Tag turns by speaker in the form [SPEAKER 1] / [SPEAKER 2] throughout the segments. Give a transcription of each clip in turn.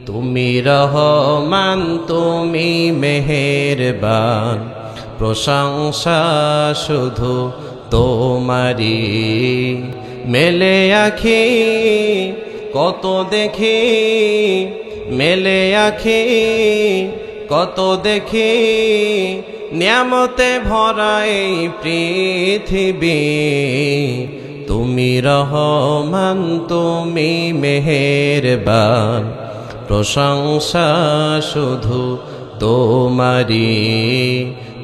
[SPEAKER 1] তুমি রহমান তুমি মেহেরবান, প্রশংসা শুধু তোমারি। মেলে আখি কত দেখি, মেলে আখি কত দেখি, নিয়ামতে ভরা এই পৃথিবী। তুমি রহমান তুমি মেহেরবান, প্রশংসা শুধু তোমারি।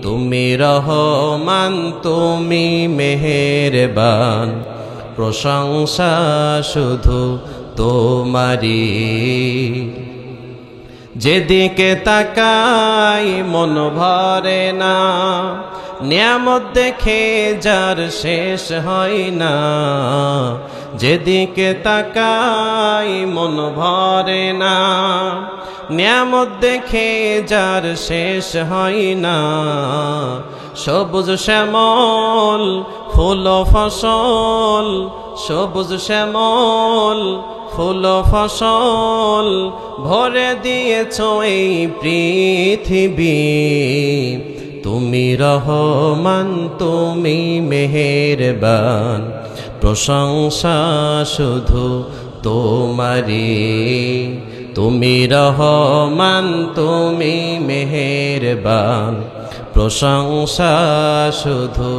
[SPEAKER 1] তুমি রহমান তুমি মেহেরবান, প্রশংসা শুধু তোমারি। যেদিকে তাকাই মন ভরে না, নিয়ামত দেখে যার শেষ হয় না। যেদিকে তাকাই মন ভরে না, নিয়ামত দেখে যার শেষ হয় না। সবুজ শ্যামল ফুল ফসল, সবুজ শ্যামল ফুল ফসল, ভরে দিয়েছ এই পৃথিবী। তুমি রহমান তুমি মেহেরবান, প্রশংসা শুধু তোমারি। তুমি রহমান তুমি মেহেরবান, প্রশংসা শুধু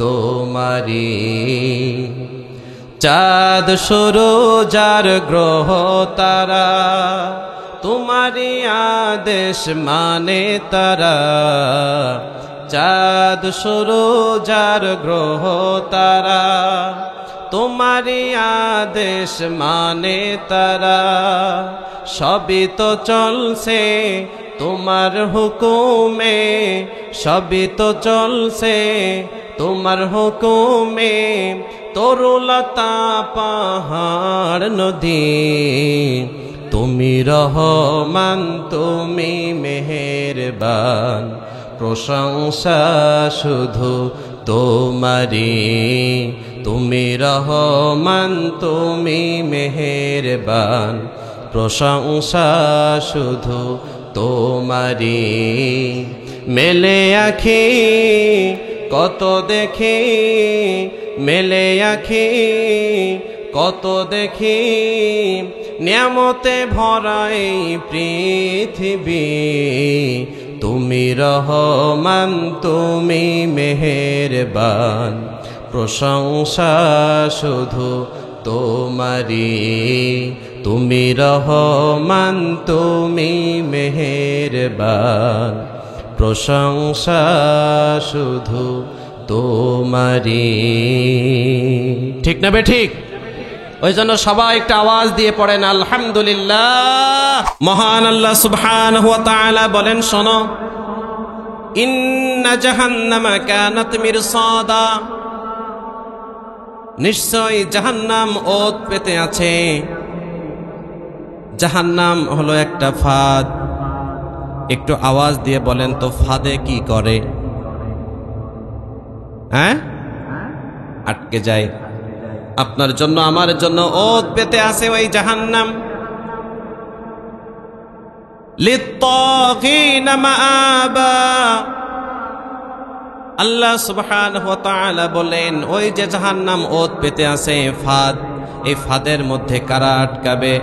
[SPEAKER 1] তোমারি। চাঁদ সূরজ আর গ্রহ তারা, তোমারি আদেশ মানে তারা। চাঁদ সূরজ আর গ্রহ তারা, তোমারি আদেশ মানে তারা। সবই তো চলছে তোমার হুকুমে, সবই তো চলছে তোমার হুকুমে। তরুলতা পাহাড় নদী, তুমি রহমান তুমি মেহেরবান, প্রশংসা শুধু তোমারি। তুমি রহমান তুমি মেহেরবান, প্রশংসা শুধু তোমারি। মেলে আখি কত দেখি, মেলে আখি কত দেখি, নিয়ামতে ভরা এই পৃথিবী। তুমি রহমান তুমি মেহেরবান, প্রশংসা শুধু তোমারি। তুমি রহমান তুমি মেহেরবান, প্রশংসা শুধু তোমারি। ঠিক না বে ঠিক? ওই জন্য সবাই একটা আওয়াজ দিয়ে পড়েন আলহামদুলিল্লাহ। মহান আল্লাহ সুবহানাহু ওয়া তাআলা বলেন, শোনো, ইন্না জাহান্নামা কানাত মিরসাদা, নিশ্চয় জাহান্নাম ওত পেতে আছে। জাহান্নাম হলো একটা ফাঁদ। একটু আওয়াজ দিয়ে বলেন তো, ফাঁদে কি করে? হ্যাঁ, আটকে যায়। আপনার জন্য আমার জন্য ওত পেতে আছে ওই জাহান্নাম। লিত্তাগীনা মাআবা, আল্লাহ সুবহানাহু ওয়া তাআলা বলেন, ওই যে জাহান্নাম ওত পেতে আছে ফাঁদ, এই ফাঁদের মধ্যে কারা আটকাবে?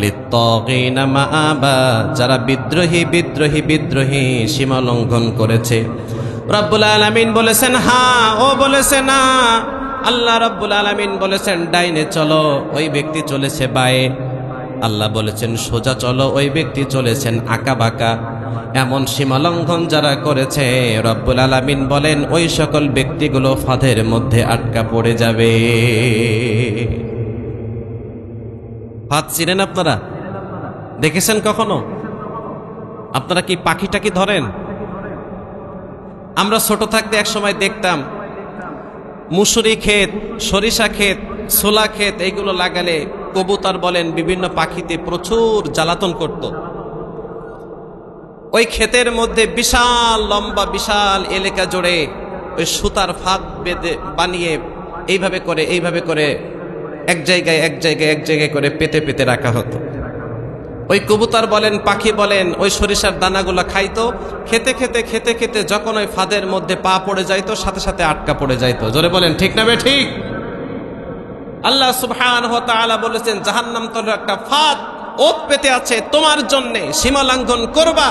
[SPEAKER 1] লিত্তাগীনা মাআবা, যারা বিদ্রোহী বিদ্রোহী বিদ্রোহী, সীমা লঙ্ঘন করেছে। রব্বুল আলামিন বলেছেন হ্যাঁ, ও বলেছে না। আল্লাহ রব্বুল আলামিন বলেছেন ডাইনে চলো, ওই ব্যক্তি চলেছে বায়ে। আল্লাহ বলেছেন সোজা চলো, ওই ব্যক্তি চলেছেন আঁকা বাঁকা। এমন সীমালঙ্ঘন যারা করেছে, রব্বুল আলামিন বলেন ওই সকল ব্যক্তিগুলো ফাঁদের মধ্যে আটকা পড়ে যাবে। ফাঁদ চিনেন আপনারা? দেখেছেন কখনো? আপনারা কি পাখিটাকি ধরেন? আমরা ছোট থাকতে এক সময় দেখতাম মুসুরি ক্ষেত, সরিষা ক্ষেত, ছোলা ক্ষেত, এইগুলো লাগালে কবুতর বলেন বিভিন্ন পাখিতে প্রচুর জ্বালাতন করত। ওই ক্ষেতের মধ্যে বিশাল লম্বা বিশাল এলাকা জুড়ে ওই সুতার ফাঁদ বেঁধে বানিয়ে এইভাবে করে এক জায়গায় করে পেতে পেতে রাখা হতো। ওই কবুতর বলেন, পাখি বলেন, ওই সরিষার দানাগুলো খাইতো। খেতে খেতে খেতে খেতে যখন ওই ফাঁদের মধ্যে পা পড়ে যাইতো, সাথে সাথে আটকা পড়ে যাইতো। জোরে বলেন ঠিক না ঠিক? আল্লাহ সুবহানাহু ওয়া তাআলা বলেছেন, জাহান্নাম তো একটা ফাঁদ, ওত পেতে আছে তোমার জন্য, সীমা লঙ্ঘন করবা,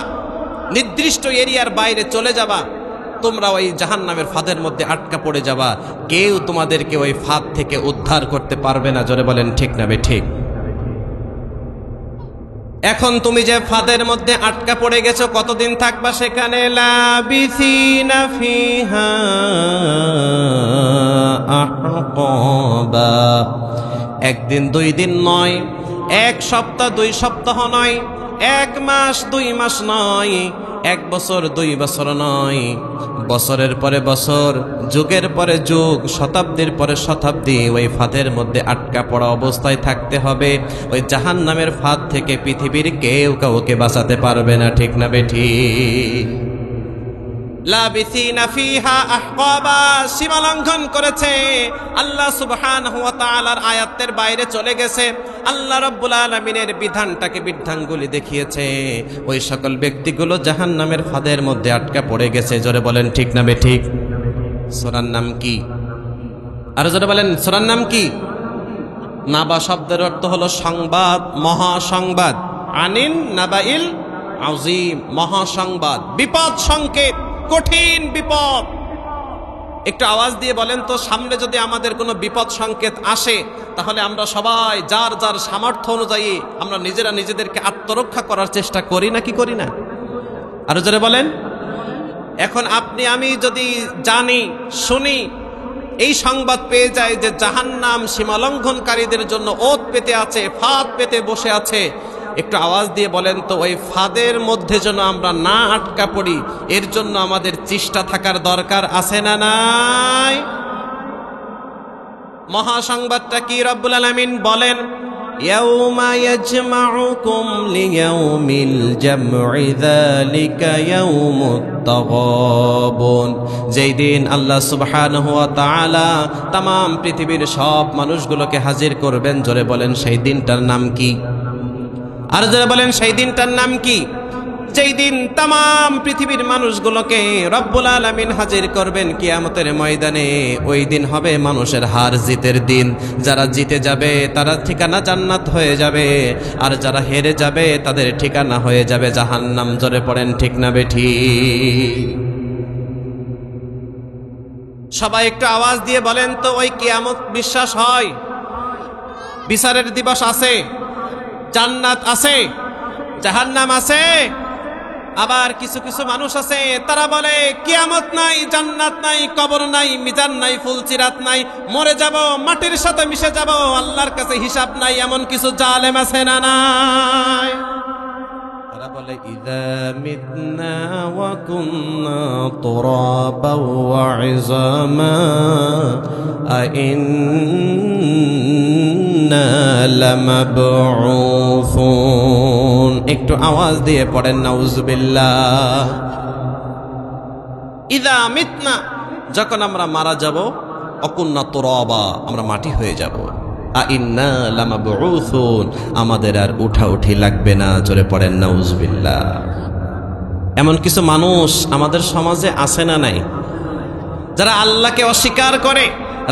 [SPEAKER 1] নির্দিষ্ট এরিয়ার বাইরে চলে যাবা, তোমরা ওই জাহান্নামের ফাঁদের মধ্যে আটকা পড়ে যাবা, কেউ তোমাদেরকে ওই ফাঁদ থেকে উদ্ধার করতে পারবে না। জোরে বলেন ঠিক না ঠিক? এখন তুমি যে ফাঁদের মধ্যে আটকা পড়ে গেছো, কতদিন থাকবা সেখানে? লাবিসিনা ফিহা আহকাবা। একদিন দুই দিন নয়, এক সপ্তাহ দুই সপ্তাহ নয়, এক মাস দুই মাস নয়, এক বছর দুই বছর নয়, বছরের পরে বছর, যুগের পরে যুগ, শতাব্দীর পরে শতাব্দী ওই ফাঁদের মধ্যে আটকা পড়া অবস্থায় থাকতে হবে। ওই জাহান্নামের ফাঁদ থেকে পৃথিবীর কেউ কাউকে বাঁচাতে পারবে না। ঠিক না বেঠিক? লাবিসিনা ফিহা আহকাবা, সীমা লঙ্ঘন করেছে, আল্লাহ সুবহানাহু ওয়া তাআলার আয়াতের বাইরে চলে গেছে, আল্লাহ রাব্বুল আলামিনের বিধানটাকে বৃদ্ধাঙ্গুলি দেখিয়েছে, ওই সকল ব্যক্তিগুলো জাহান্নামের ফাঁদের মধ্যে আটকা পড়ে গেছে। জোরে বলেন ঠিক না ঠিক? সূরার নাম কি? আর জোরে বলেন, সূরার নাম কি? নাবা শব্দের অর্থ হলো সংবাদ, মহাসংবাদ। আনিন নাবাইল আযীম, মহাসংবাদ, বিপদ সংকেত, কঠিন বিপদ। একটু আওয়াজ দিয়ে বলেন তো, সামনে যদি আমাদের কোনো বিপদ সংকেত আসে, তাহলে আমরা সবাই যার যার সামর্থ্য অনুযায়ী আমরা নিজেরা নিজেদেরকে আত্মরক্ষা করার চেষ্টা করি নাকি করি না? আরো জোরে বলেন। এখন আপনি আমি যদি জানি, শুনি, এই সংবাদ পেয়ে যায় যে জাহান্নাম সীমালঙ্ঘনকারীদের জন্য ওত পেতে আছে, ফাঁদ পেতে বসে আছে, একটু আওয়াজ দিয়ে বলেন তো, ওই ফাঁদের মধ্যে যেন আমরা না আটকা পড়ি, এর জন্য আমাদের চেষ্টা থাকার দরকার আছে না নাই? মহাসংবাদটা কি? রব্বুল আলামিন বলেন, ইয়াউমা ইয়াজমাউকুম লিয়াউমিল জামঈ যালিকা ইয়াউমুত তাগাবুন। যেই দিন আল্লাহ সুবহানাহু ওয়া তাআলা तमाम পৃথিবীর সব মানুষগুলোকে হাজির করবেন, জোরে বলেন সেই দিনটার নাম কি? আর যারা বলেন সেই দিনটার নাম কি? যেই দিন तमाम পৃথিবীর মানুষগুলোকে রব্বুল আলামিন হাজির করবেন কিয়ামতের ময়দানে। ওই দিন হবে মানুষের হার জিতের দিন। যারা জিতে যাবে তারা ঠিকানা জান্নাত হয়ে যাবে, আর যারা হেরে যাবে তাদের ঠিকানা হয়ে যাবে জাহান্নাম। জোরে পড়েন ঠিক না বেঠিক? সবাই একটু আওয়াজ দিয়ে বলেন তো, ওই কিয়ামত বিশ্বাস হয়? বিচারের দিবস আছে, জান্নাত আছে, জাহান্নাম আছে। আবার কিছু কিছু মানুষ আছে, তারা বলে কিয়ামত নাই, জান্নাত নাই, কবর নাই, মিজান নাই, ফুলসিরাত নাই, মরে যাব, মাটির সাথে মিশে যাব, আল্লাহর কাছে হিসাব নাই। এমন কিছু জালেম আছে না নাই? তারা বলে ইযা মিতনা ওয়া কুননা তুরাবা ওয়া ইযামা আইন্না লামাবউসুন। একটু আওয়াজ দিয়ে পড়েন নাউজুবিল্লাহ। ইযা মিতনা, যখন আমরা মারা যাব, অকুন্না তুরাবা, আমরা মাটি হয়ে যাব, আইন্না লামাবউসুন, আমাদের আর উঠাউঠি লাগবে না। জোরে পড়েন নাউজুবিল্লাহ। এমন কিছু মানুষ আমাদের সমাজে আছে না নাই? যারা আল্লাহকে অস্বীকার করে,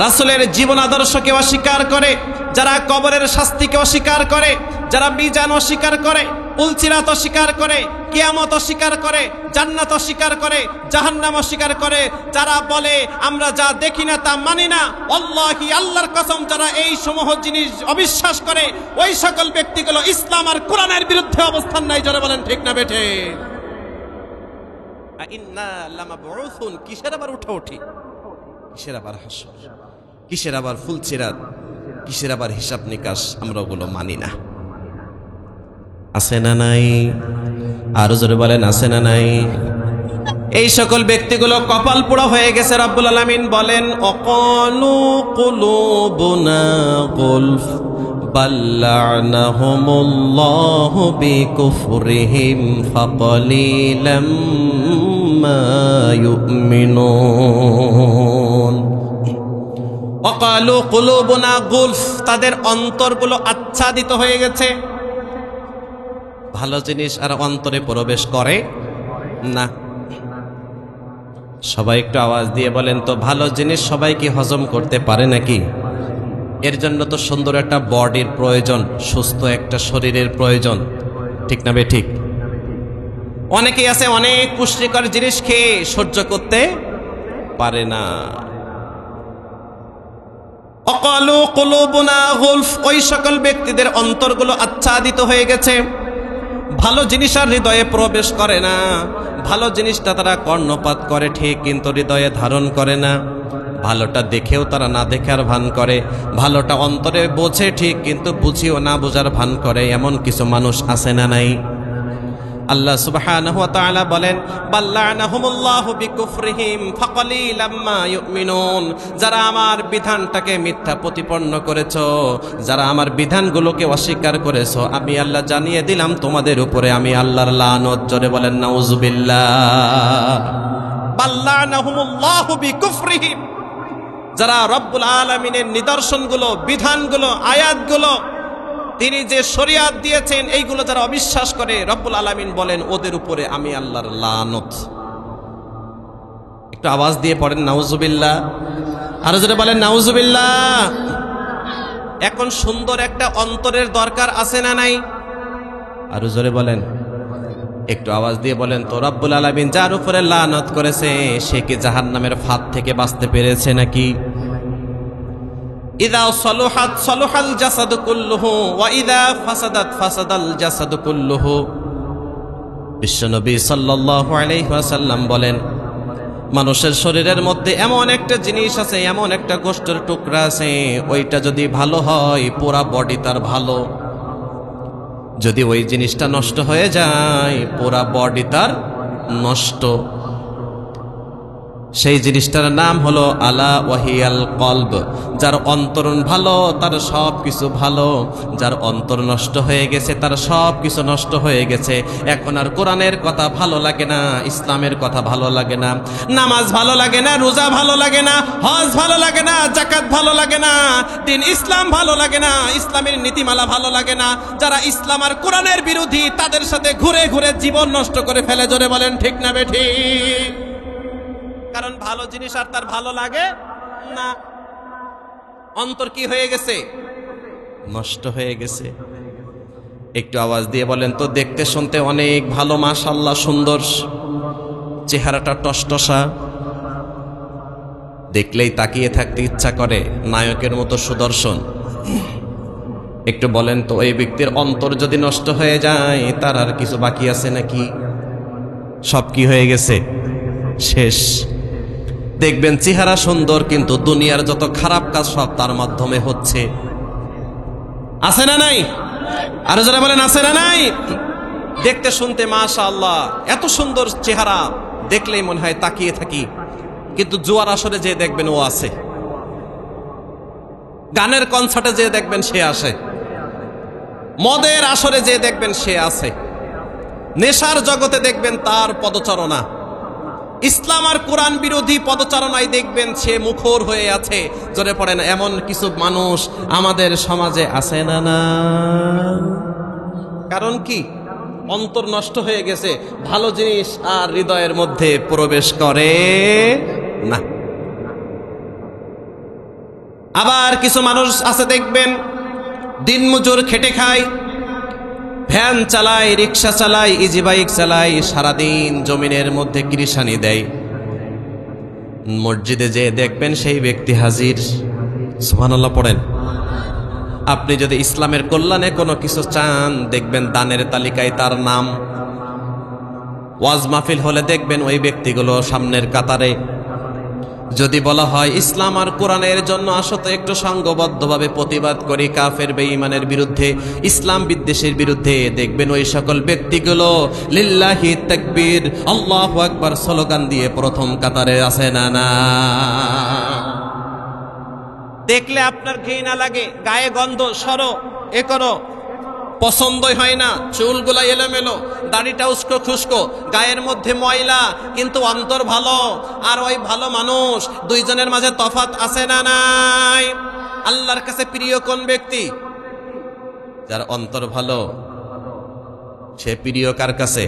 [SPEAKER 1] রাসূলের জীবন আদর্শকে অস্বীকার করে, যারা কবরের শাস্তিকে অস্বীকার করে, যারা মিজান অস্বীকার করে, পুলসিরাত অস্বীকার করে, কিয়ামত অস্বীকার করে, জান্নাত অস্বীকার করে, জাহান্নাম অস্বীকার করে, যারা বলে আমরা যা দেখি না তা মানি না, আল্লাহি, আল্লাহর কসম, যারা এই সমূহ জিনিস অবিশ্বাস করে, ওই সকল ব্যক্তিগুলো ইসলাম আর কোরআনের বিরুদ্ধে অবস্থান নাই। জোরে বলেন ঠিক না বেঠে? ইন্না লামাবউসুন, কিসের আবার উঠাউঠি, কিসের আবার হাসর, কিসের আবার ফুলসিরাত, কিসের আবার হিসাব নিকাশ, আমরা ওগুলো মানি না। আছে না নাই? আরো জোরে বলেন আছে না নাই? এই সকল ব্যক্তিগুলো কপাল পোড়া হয়ে গেছে। রব্বুল আলামিন বলেন, অকালু কুলুবুনা গুলফ বাল লা'নাহুমুল্লাহু বিকুফরিহিম ফাকালিলাম মা ইউমিনুন। অকালু কুলুবুনা গুলফ, তাদের অন্তরগুলো আচ্ছাদিত হয়ে গেছে। ভালো জিনিস আর অন্তরে প্রবেশ করে না। সবাই একটু আওয়াজ দিয়ে বলেন তো, ভালো জিনিস সবাই কি হজম করতে পারে নাকি? এর জন্য তো সুন্দর একটা বডির প্রয়োজন, সুস্থ একটা শরীরের প্রয়োজন, ঠিক না ঠিক? অনেকেই আছে অনেক পুষ্টিকর জিনিস খেয়ে সহ্য করতে পারে না। অকালু কুলুবুনা গুলফ, ওই সকল ব্যক্তিদের অন্তরগুলো আচ্ছাদিত হয়ে গেছে, ভালো জিনিস আর হৃদয়ে প্রবেশ করে না। ভালো জিনিসটা তারা কর্ণপাত করে ঠিক, কিন্তু হৃদয়ে ধারণ করে না। ভালোটা দেখেও তারা না দেখার ভান করে, ভালোটা অন্তরে বোঝে ঠিক, কিন্তু বুঝিও না বোঝার ভান করে। এমন কিছু মানুষ আছে না নাই? আল্লাহ সুবহানাহু ওয়া তাআলা বলেন, বাল্লানাহুমুল্লাহু বিকুফরিহিম ফাকালিলাম মা ইউমিনুন, যারা আমার বিধানটাকে মিথ্যা প্রতিপন্ন করেছো, যারা আমার বিধানগুলোকে অস্বীকার করেছো, আমি আল্লাহ জানিয়ে দিলাম তোমাদের উপরে আমি আল্লাহর লানত। জোরে বলেন নাউযুবিল্লাহ। বাল্লানাহুমুল্লাহু বিকুফরিহিম, যারা রব্বুল আলামিনের নিদর্শনগুলো, বিধানগুলো, আয়াতগুলো, তিনি যে শরিয়াত দিয়েছেন এইগুলো যারা অবিশ্বাস করে, রব্বুল আলামিন বলেন ওদের উপরে আমি আল্লাহর লানত। একটু আওয়াজ দিয়ে পড়েন নাউজুবিল্লাহ, আরো জোরে বলেন নাউজুবিল্লাহ। এখন সুন্দর একটা অন্তরের দরকার আছে না নাই? আরো জোরে বলেন, একটু আওয়াজ দিয়ে বলেন তো, রব্বুল আলামিন যার উপরে লানত করেছে সে কি জাহান্নামের ফাঁদ থেকে বাঁচতে পেরেছে নাকি? ইদা সলুহাত সলুহাল জাসাদু কুল্লুহু ওয়া ইদা ফাসাদাত ফাসাদাল জাসাদু কুল্লুহু। বিশ্বনবী সাল্লাল্লাহু আলাইহি ওয়াসাল্লাম বলেন, মানুষের শরীরের মধ্যে এমন একটা জিনিস আছে, এমন একটা গোশতের টুকরা আছে, ওইটা যদি ভালো হয় পুরা বডি তার ভালো। যদি ওই জিনিসটা নষ্ট হয়ে যায় পুরা বডি তার নষ্ট। সেই জিনিসটার নাম হলো আলা ওয়াহিয়াল কলব। যার অন্তরণ ভালো তার সব কিছু ভালো, যার অন্তর নষ্ট হয়ে গেছে তার সব কিছু নষ্ট হয়ে গেছে। এখন আর কোরআনের কথা ভালো লাগে না, ইসলামের কথা ভালো লাগে না, নামাজ ভালো লাগে না, রোজা ভালো লাগে না, হজ ভালো লাগে না, যাকাত ভালো লাগে না, দিন ইসলাম ভালো লাগে না, ইসলামের নীতিমালা ভালো লাগে না। যারা ইসলাম আর কোরআনের বিরোধী তাদের সাথে ঘুরে ঘুরে জীবন নষ্ট করে ফেলে। জোরে বলেন ঠিক না বেঠিক? কারণ ভালো জিনিস আর তার ভালো লাগে না। অন্তর কি হয়ে গেছে? নষ্ট হয়ে গেছে। একটু আওয়াজ দিয়ে বলেন তো, দেখতে শুনতে অনেক ভালো, মাশাআল্লাহ সুন্দর, চেহারাটা টসটসা, দেখলেই তাকিয়ে থাকতে ইচ্ছা করে, নায়কের মতো সুদর্শন। একটু বলেন তো, এই ব্যক্তির অন্তর যদি নষ্ট হয়ে যায় তার আর কিছু বাকি আছে নাকি? সব কি হয়ে গেছে? শেষ। দেখবেন চেহারা সুন্দর কিন্তু দুনিয়ার যত খারাপ কাজ সব তার মাধ্যমে হচ্ছে। আছে না নাই? আরো যারা বলেন আছে না নাই? দেখতে শুনতে মাশাআল্লাহ এত সুন্দর চেহারা, দেখলেই মনে হয় তাকিয়ে থাকি, কিন্তু জুয়ার আসরে যে দেখবেন ও আছে, গানের কনসার্টে যে দেখবেন সে আসে, মদের আসরে যে দেখবেন সে আছে, নেশার জগতে দেখবেন তার পদচারণা, ইসলাম আর কোরআন বিরোধী পদচারণায় দেখবেন সে মুখর হয়ে আছে। জোরে পড়েন, এমন কিছু মানুষ আমাদের সমাজে আছে না না? কারণ কি? অন্তর নষ্ট হয়ে গেছে, ভালো জিনিস আর হৃদয়ের মধ্যে প্রবেশ করে না। আবার কিছু মানুষ আছে দেখবেন দিনমজুর, খেটে খায়, ভ্যান চালায়, রিক্সা চালায়, ইজি বাইক চালায়, সারাদিন জমিনের মধ্যে কৃষানি দেয়। মসজিদে যে দেখবেন সেই ব্যক্তি হাজির। সুবহানাল্লাহ পড়েন। আপনি যদি ইসলামের কল্যাণে কোনো কিছু চান দেখবেন দানের তালিকায় তার নাম। ওয়াজ মাহফিল হলে দেখবেন ওই ব্যক্তিগুলো সামনের কাতারে। যদি বলা হয় ইসলাম আর কোরআনের জন্য আসো তো একটু সংঘবদ্ধভাবে প্রতিবাদ করি কাফের বেঈমানের বিরুদ্ধে, ইসলাম বিদ্বেষের বিরুদ্ধে, দেখবেন ওই সকল ব্যক্তিগুলো লিল্লাহি তাকবীর, আল্লাহু আকবার স্লোগান দিয়ে প্রথম কাতারে আছে না না? দেখলে আপনার ঘৃণা লাগে, গায়ে গন্ধ, সরো এ করো, পছন্দই হয় না, চুলগুলা এলোমেলো, দাড়িটা উস্কো খুস্কো, গায়ের মধ্যে ময়লা, কিন্তু অন্তর ভালো। আর ওই ভালো মানুষ দুইজনের মাঝে তফাৎ আছে না নাই? আল্লাহর কাছে প্রিয় কোন ব্যক্তি? যার অন্তর ভালো, সে প্রিয় কার কাছে?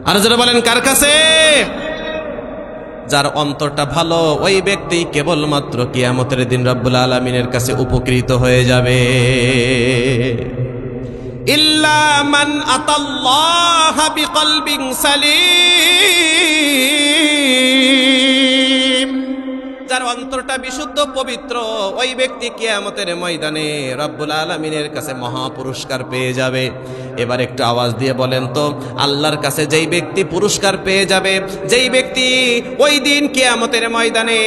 [SPEAKER 1] আর যারা বলেন কার কাছে? যার অন্তরটা ভালো ওই ব্যক্তি কেবলমাত্র কিয়ামতের দিন রব্বুল আলামিনের কাছে উপকৃত হয়ে যাবে। ইল্লা মান আতাল্লাহা বিকলবিন সালিম, যার অন্তরটা বিশুদ্ধ পবিত্র ওই ব্যক্তি কিয়ামতের ময়দানে রব্বুল আলামিনের কাছে মহা পুরস্কার পেয়ে যাবে। এবার একটু আওয়াজ দিয়ে বলেন তো, আল্লাহর কাছে যেই ব্যক্তি পুরস্কার পেয়ে যাবে, যেই ব্যক্তি ওই দিন কিয়ামতের ময়দানে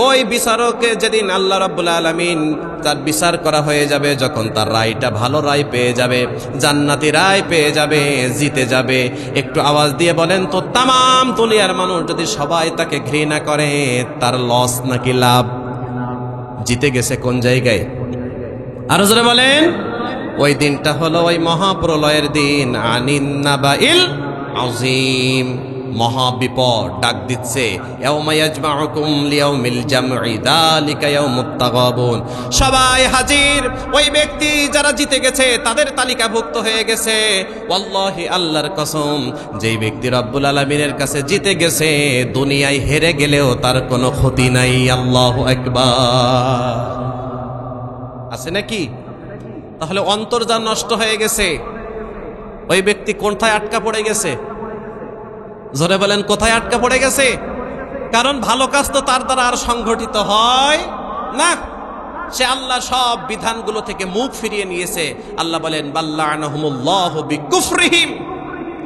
[SPEAKER 1] ওই বিচারকে যেদিন আল্লাহ রব্বুল আলামিন তার বিচার করা হয়ে যাবে, যখন তার রায়টা ভালো রায় পেয়ে যাবে, জান্নাতি রায় পেয়ে যাবে, জিতে যাবে, একটু আওয়াজ দিয়ে বলেন তো, তামাম দুনিয়ার মানুষ যদি সবাই তাকে ঘৃণা করে, তার লস নাকি লাভ? জিতে গেছে কোন জায়গায়? আরো জোরে বলেন। ওই দিনটা হলো ওই মহাপ্রলয়ের দিন। আনিন নাবাইল আযীম, মহাবিপদ ডাক দিচ্ছে। ইয়াউমা ইয়াজমাউকুম লিয়াউমিল জামঈ যালিকা ইয়াউমুত তাগাবুন, সবাই হাজির। ওই ব্যক্তি যারা জিতে গেছে তাদের তালিকাভুক্ত হয়ে গেছে। ওয়াল্লাহি, আল্লাহর কসম, যেই ব্যক্তি রব্বুল আলামিনের কাছে জিতে গেছে, দুনিয়ায় হেরে গেলেও তার কোনো ক্ষতি নাই। আল্লাহু আকবার। আছে নাকি? তাহলে অন্তর যা নষ্ট হয়ে গেছে, ওই ব্যক্তি কোথায় আটকা পড়ে গেছে? জোরে বলেন, কোথায় আটকা পড়ে গেছে? কারণ ভালো কাজ তো তার দ্বারা আর সংগঠিত হয় না। সে আল্লাহ সব বিধানগুলো থেকে মুখ ফিরিয়ে নিয়েছে। আল্লাহ বলেন, বাল্লানাহুমুল্লাহু বিকুফরিহিম,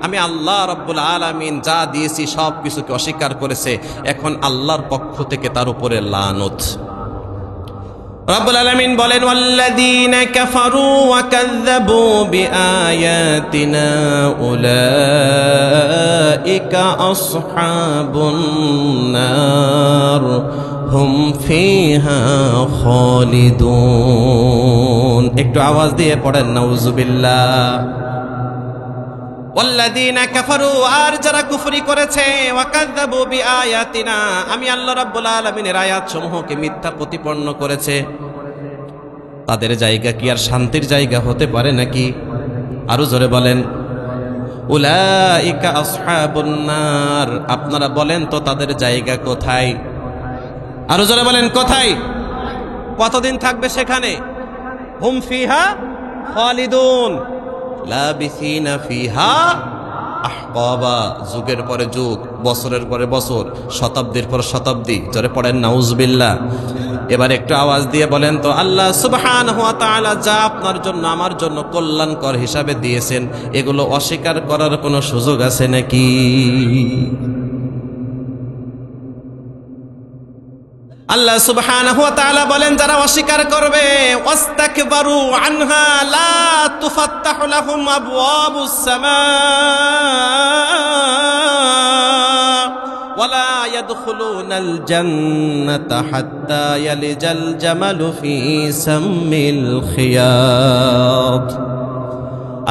[SPEAKER 1] আমি আল্লাহ রব্বুল আলামিন যা দিয়েছি সব কিছুকে অস্বীকার করেছে। এখন আল্লাহর পক্ষ থেকে তার উপরে লানত। রব্বুল আলামিন বলেন, ওয়াল্লাযীনা কাফারু ওয়া কাযযাবু বিআয়াতিনা উলাইকা আসহাবুন নার হুম ফিহা খালিদুন। একটু আওয়াজ দিয়ে পড়েন নাউযুবিল্লাহ। ওয়াল্লাযীনা কাফারু, আর যারা কুফরি করেছে, ওয়া কাযযাবু বিআয়াতিনা, আমি আল্লাহ রাব্বুল আলামিনের আয়াতসমূহকে মিথ্যা প্রতিপন্ন করেছে, তাদের জায়গা কি আর শান্তির জায়গা হতে পারে নাকি? আরো জোরে বলেন, উলাইকা আসহাবুন নার, আপনারা বলেন তো তাদের জায়গা কোথায়? আরো জোরে বলেন, কোথায়? কতদিন থাকবে সেখানে? হুম ফিহা খালিদুন লাবিসিনা ফিহা আহকাবা, যুগের পরে যুগ, বছরের পরে বছর, শতাব্দীর পর শতাব্দী। জোরে পড়েন নাউজুবিল্লাহ। এবার একটু আওয়াজ দিয়ে বলেন তো, আল্লাহ সুবহানাহু ওয়া তাআলা যা আপনার জন্য আমার জন্য কল্যাণকর হিসাবে দিয়েছেন, এগুলো অস্বীকার করার কোনো সুযোগ আছে নাকি? আল্লাহ সুবহানাহু ওয়া তাআলা বলেন, যারা অস্বীকার করবে, ওয়াস্তাকবারু আনহা লা তুফাত্তাহু লাহুম আবওয়াবুস সামা ওয়ালা ইয়াদখুলুনাল জান্নাতা হাত্তা ইয়ালিজাল জামালু ফি সাম্মিল খিয়াত।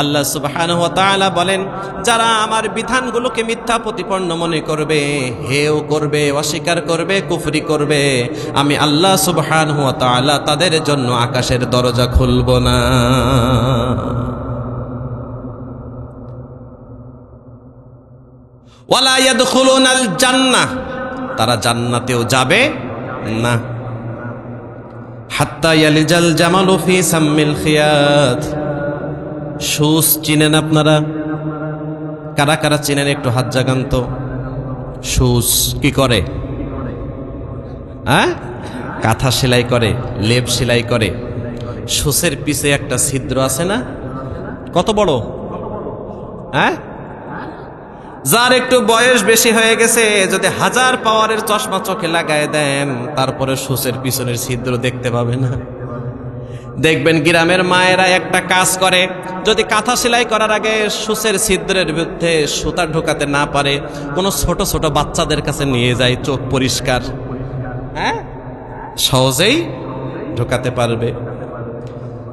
[SPEAKER 1] আল্লাহ সুবহানাহু ওয়া তাআলা বলেন, যারা আমার বিধানগুলোকে মিথ্যা প্রতিপন্ন মনে করবে, হেয় করবে, অস্বীকার করবে, কুফরি করবে, আমি আল্লাহ সুবহানাহু ওয়া তাআলা তাদের জন্য আকাশের দরজা খুলব না। ওয়ালা ইয়াদখুলুনাল জান্নাহ, তারা জান্নাতেও যাবে না। হাত্তা ইয়ালিজাল জামালু ফি সাম্মিল খিয়াত। সুস চিনেন আপনারা? কারা কারা চিনেন একটু হাত জাগান তো। সুস কি করে? কাঁথা সেলাই করে, লেপ সেলাই করে। সুসের পিছে একটা ছিদ্র আছে না? কত বড়? যার একটু বয়স বেশি হয়ে গেছে, যদি 1000 পাওয়ারের চশমা চোখে লাগায় দেন, তারপরে সুসের পিছনের ছিদ্র দেখতে পাবে না। দেখবেন গ্রামের মায়েরা একটা কাজ করে, যদি কাঁথা সেলাই করার আগে সুসের ছিদ্রের মধ্যে সুতা ঢোকাতে না পারে, কোনো ছোট ছোট বাচ্চাদের কাছে নিয়ে যায়, চোখ পরিষ্কার, সহজেই ঢোকাতে পারবে।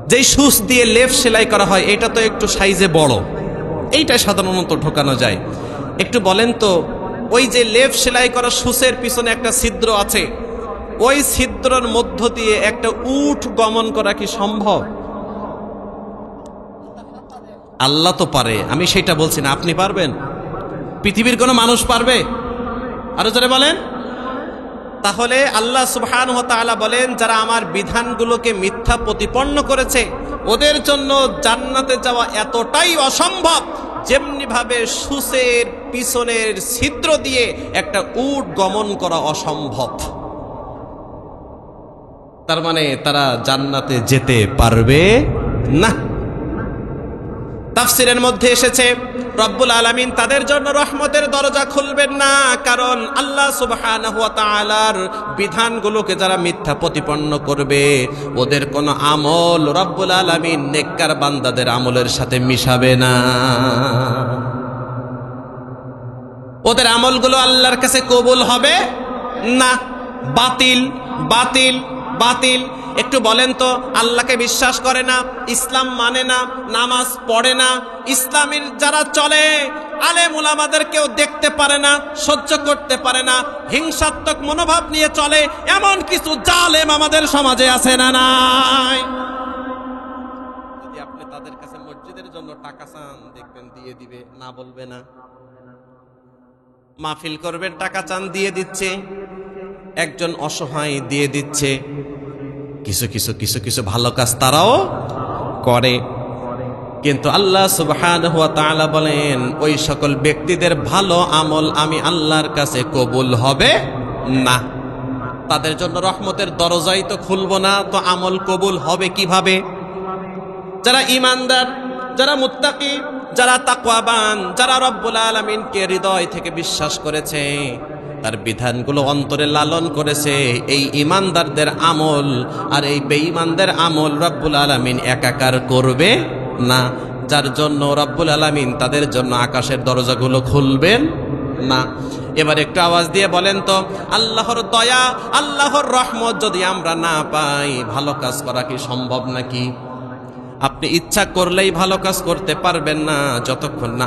[SPEAKER 1] যেই সুস দিয়ে লেপ সেলাই করা হয়, এটা তো একটু সাইজে বড়, এইটা সাধারণত ঢোকানো যায়। একটু বলেন তো, ওই যে লেপ সেলাই করা সুসের পিছনে একটা ছিদ্র আছে, ওই ছিদ্রের মধ্য দিয়ে একটা উট গমন করা কি সম্ভব? আল্লাহ তো পারে, আমি সেটা বলছি না। আপনি পারবেন? পৃথিবীর কোনো মানুষ পারবে? আরো জোরে বলেন। তাহলে আল্লাহ সুবহানাহু ওয়া তাআলা বলেন, যারা আমার বিধানগুলোকে মিথ্যা প্রতিপন্ন করেছে ওদের জন্য জান্নাতে যাওয়া এতটাই অসম্ভব যেমনি ভাবে সূচের পিছনের ছিদ্র দিয়ে একটা উট গমন করা অসম্ভব। তার মানে তারা জান্নাতে যেতে পারবে না। তাফসিরের মধ্যে এসেছে রব্বুল আলামিন তাদের জন্য রহমতের দরজা খুলবেন না, কারণ আল্লাহ সুবহানাহু ওয়া তাআলার বিধানগুলোকে যারা মিথ্যা প্রতিপন্ন করবে ওদের কোনো আমল রব্বুল আলামিন নেককার বান্দাদের আমলের সাথে মিশাবে না। ওদের আমলগুলো আল্লাহর কাছে কবুল হবে না, বাতিল বাতিল বাতিল। একটু বলেন তো, আল্লাহকে বিশ্বাস করে না, ইসলাম মানে না, নামাজ পড়ে না, ইসলামের যারা চলে আলেম উলামাদের কেউ দেখতে পারে না, সহ্য করতে পারে না, হিংসাত্মক মনোভাব নিয়ে চলে, এমন কিছু জালেম আমাদের সমাজে আছে না নাই? যদি আপনি তাদের কাছে মসজিদের জন্য টাকা চান, দেখবেন দিয়ে দিবে, না বলবে না। মাহফিল করবেন, টাকা চান, দিয়ে দিচ্ছে। একজন অসহায় দিয়ে দিচ্ছে। কিছু কিছু কিছু কিছু ভালো কাজ তারাও করে, কিন্তু আল্লাহ সুবহানাহু ওয়া তাআলা বলেন ওই সকল ব্যক্তিদের ভালো আমল আমি আল্লাহর কাছে কবুল হবে না। তাদের জন্য রহমতের দরজাই তো খুলব না, তো আমল কবুল হবে কিভাবে? যারা ঈমানদার, যারা মুত্তাকি, যারা তাকওয়াবান, যারা রব্বুল আলামিনকে হৃদয় থেকে বিশ্বাস করেছে, তার বিধানগুলো অন্তরে লালন করেছে, এই ঈমানদারদের আমল আর এই বেঈমানদের আমল রব্বুল আলামিন একাকার করবে না, যার জন্য রব্বুল আলামিন তাদের জন্য আকাশের দরজাগুলো খুলবেন না। এবার একটু আওয়াজ দিয়ে বলেন তো, আল্লাহর দয়া, আল্লাহর রহমত যদি আমরা না পাই, ভালো কাজ করা কি সম্ভব নাকি? আপনি ইচ্ছা করলেই ভালো কাজ করতে পারবেন না যতক্ষণ না